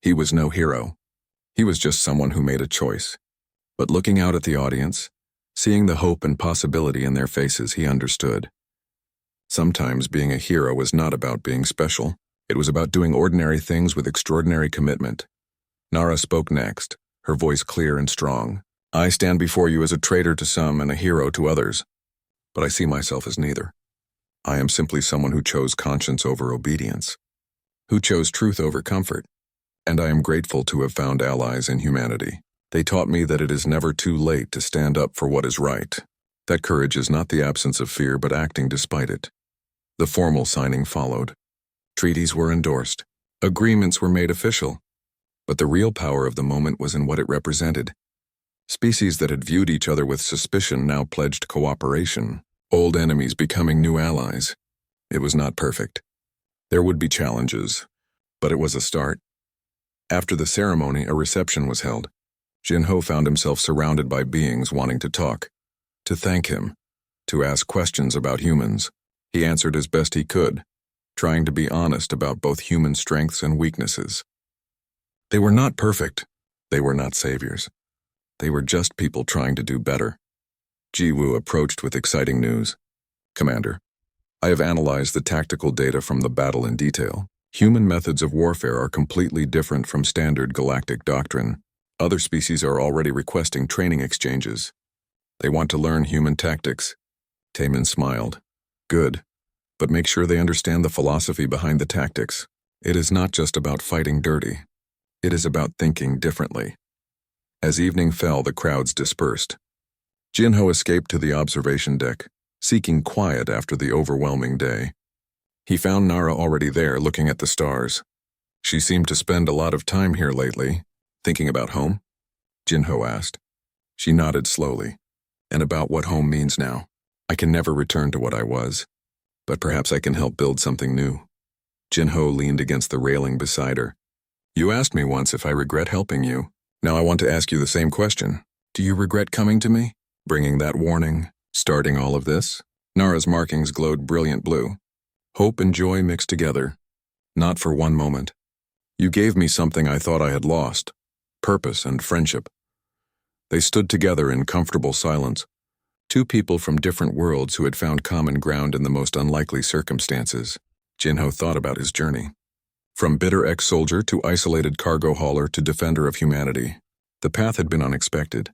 He was no hero. He was just someone who made a choice. But looking out at the audience, seeing the hope and possibility in their faces, he understood. Sometimes being a hero was not about being special. It was about doing ordinary things with extraordinary commitment. Nara spoke next, her voice clear and strong. I stand before you as a traitor to some and a hero to others, but I see myself as neither. I am simply someone who chose conscience over obedience, who chose truth over comfort, and I am grateful to have found allies in humanity. They taught me that it is never too late to stand up for what is right, that courage is not the absence of fear but acting despite it. The formal signing followed. Treaties were endorsed. Agreements were made official. But the real power of the moment was in what it represented. Species that had viewed each other with suspicion now pledged cooperation, old enemies becoming new allies. It was not perfect. There would be challenges, but it was a start. After the ceremony, a reception was held. Jin-Ho found himself surrounded by beings wanting to talk, to thank him, to ask questions about humans. He answered as best he could, trying to be honest about both human strengths and weaknesses. They were not perfect. They were not saviors. They were just people trying to do better. Ji-Woo approached with exciting news. Commander, I have analyzed the tactical data from the battle in detail. Human methods of warfare are completely different from standard galactic doctrine. Other species are already requesting training exchanges. They want to learn human tactics. Taemin smiled. Good, but make sure they understand the philosophy behind the tactics. It is not just about fighting dirty. It is about thinking differently. As evening fell, the crowds dispersed. Jin-Ho escaped to the observation deck, seeking quiet after the overwhelming day. He found Nara already there, looking at the stars. She seemed to spend a lot of time here lately. Thinking about home? Jin-Ho asked. She nodded slowly. And about what home means now. I can never return to what I was, but perhaps I can help build something new. Jin-Ho leaned against the railing beside her. You asked me once if I regret helping you. Now I want to ask you the same question. Do you regret coming to me? Bringing that warning? Starting all of this? Nara's markings glowed brilliant blue. Hope and joy mixed together. Not for one moment. You gave me something I thought I had lost. Purpose and friendship. They stood together in comfortable silence. Two people from different worlds who had found common ground in the most unlikely circumstances. Jin-Ho thought about his journey. From bitter ex-soldier to isolated cargo hauler to defender of humanity. The path had been unexpected.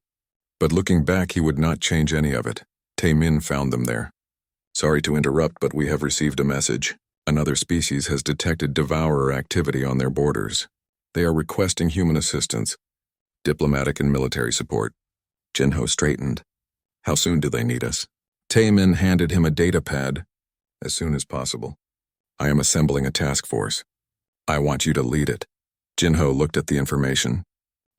But looking back, he would not change any of it. Taemin found them there. Sorry to interrupt, but we have received a message. Another species has detected devourer activity on their borders. They are requesting human assistance, diplomatic and military support. Jin-Ho straightened. How soon do they need us? Taemin handed him a data pad. As soon as possible. I am assembling a task force. I want you to lead it. Jin-Ho looked at the information.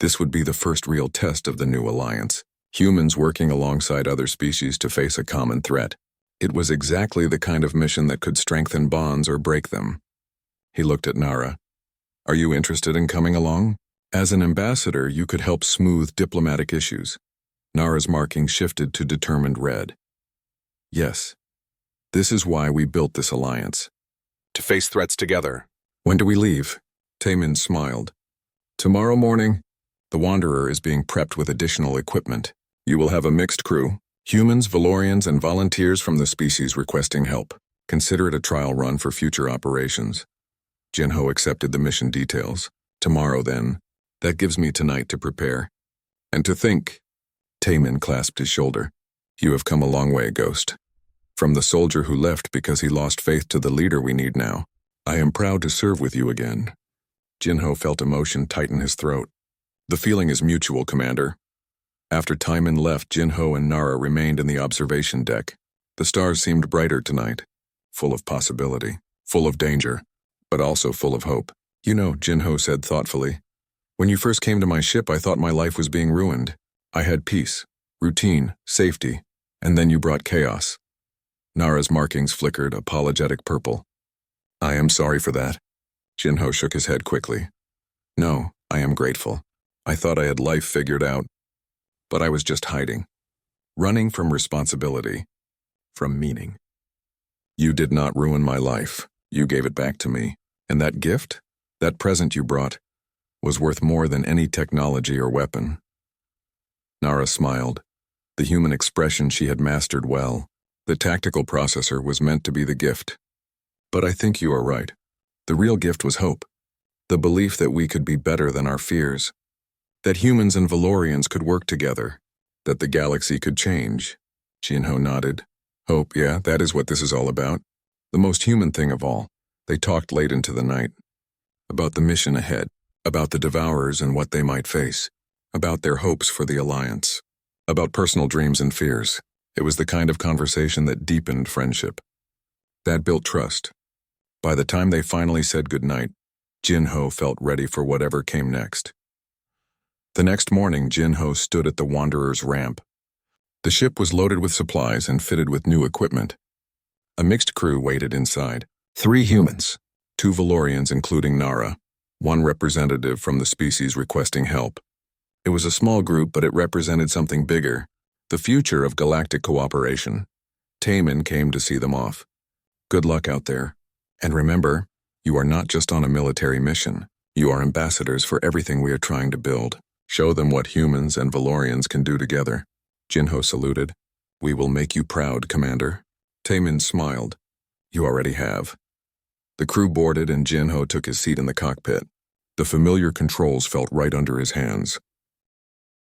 This would be the first real test of the new alliance. Humans working alongside other species to face a common threat. It was exactly the kind of mission that could strengthen bonds or break them. He looked at Nara. Are you interested in coming along? As an ambassador, you could help smooth diplomatic issues. Nara's marking shifted to determined red. Yes. This is why we built this alliance. To face threats together. When do we leave? Taemin smiled. Tomorrow morning. The Wanderer is being prepped with additional equipment. You will have a mixed crew. Humans, Valorians, and volunteers from the species requesting help. Consider it a trial run for future operations. Jin-Ho accepted the mission details. Tomorrow, then. That gives me tonight to prepare. And to think. Taemin clasped his shoulder. You have come a long way, Ghost. From the soldier who left because he lost faith to the leader we need now. I am proud to serve with you again. Jin-Ho felt emotion tighten his throat. The feeling is mutual, Commander. After Taemin left, Jin-Ho and Nara remained in the observation deck. The stars seemed brighter tonight, full of possibility, full of danger, but also full of hope. You know, Jin-Ho said thoughtfully, when you first came to my ship, I thought my life was being ruined. I had peace, routine, safety, and then you brought chaos. Nara's markings flickered, apologetic purple. I am sorry for that. Jin-Ho shook his head quickly. No, I am grateful. I thought I had life figured out. But I was just hiding. Running from responsibility. From meaning. You did not ruin my life. You gave it back to me. And that gift, that present you brought, was worth more than any technology or weapon. Nara smiled. The human expression she had mastered well. The tactical processor was meant to be the gift. But I think you are right. The real gift was hope. The belief that we could be better than our fears. That humans and Valorians could work together. That the galaxy could change. Jin-Ho nodded. Hope, yeah, that is what this is all about. The most human thing of all. They talked late into the night. About the mission ahead. About the Devourers and what they might face. About their hopes for the Alliance. About personal dreams and fears. It was the kind of conversation that deepened friendship. That built trust. By the time they finally said goodnight, Jin-Ho felt ready for whatever came next. The next morning, Jin-Ho stood at the Wanderer's ramp. The ship was loaded with supplies and fitted with new equipment. A mixed crew waited inside. 3 humans, 2 Valorians including Nara, one representative from the species requesting help. It was a small group, but it represented something bigger, the future of galactic cooperation. Taman came to see them off. Good luck out there. And remember, you are not just on a military mission. You are ambassadors for everything we are trying to build. Show them what humans and Valorians can do together. Jinho saluted. We will make you proud, Commander. Taman smiled. You already have. The crew boarded and Jinho took his seat in the cockpit. The familiar controls felt right under his hands.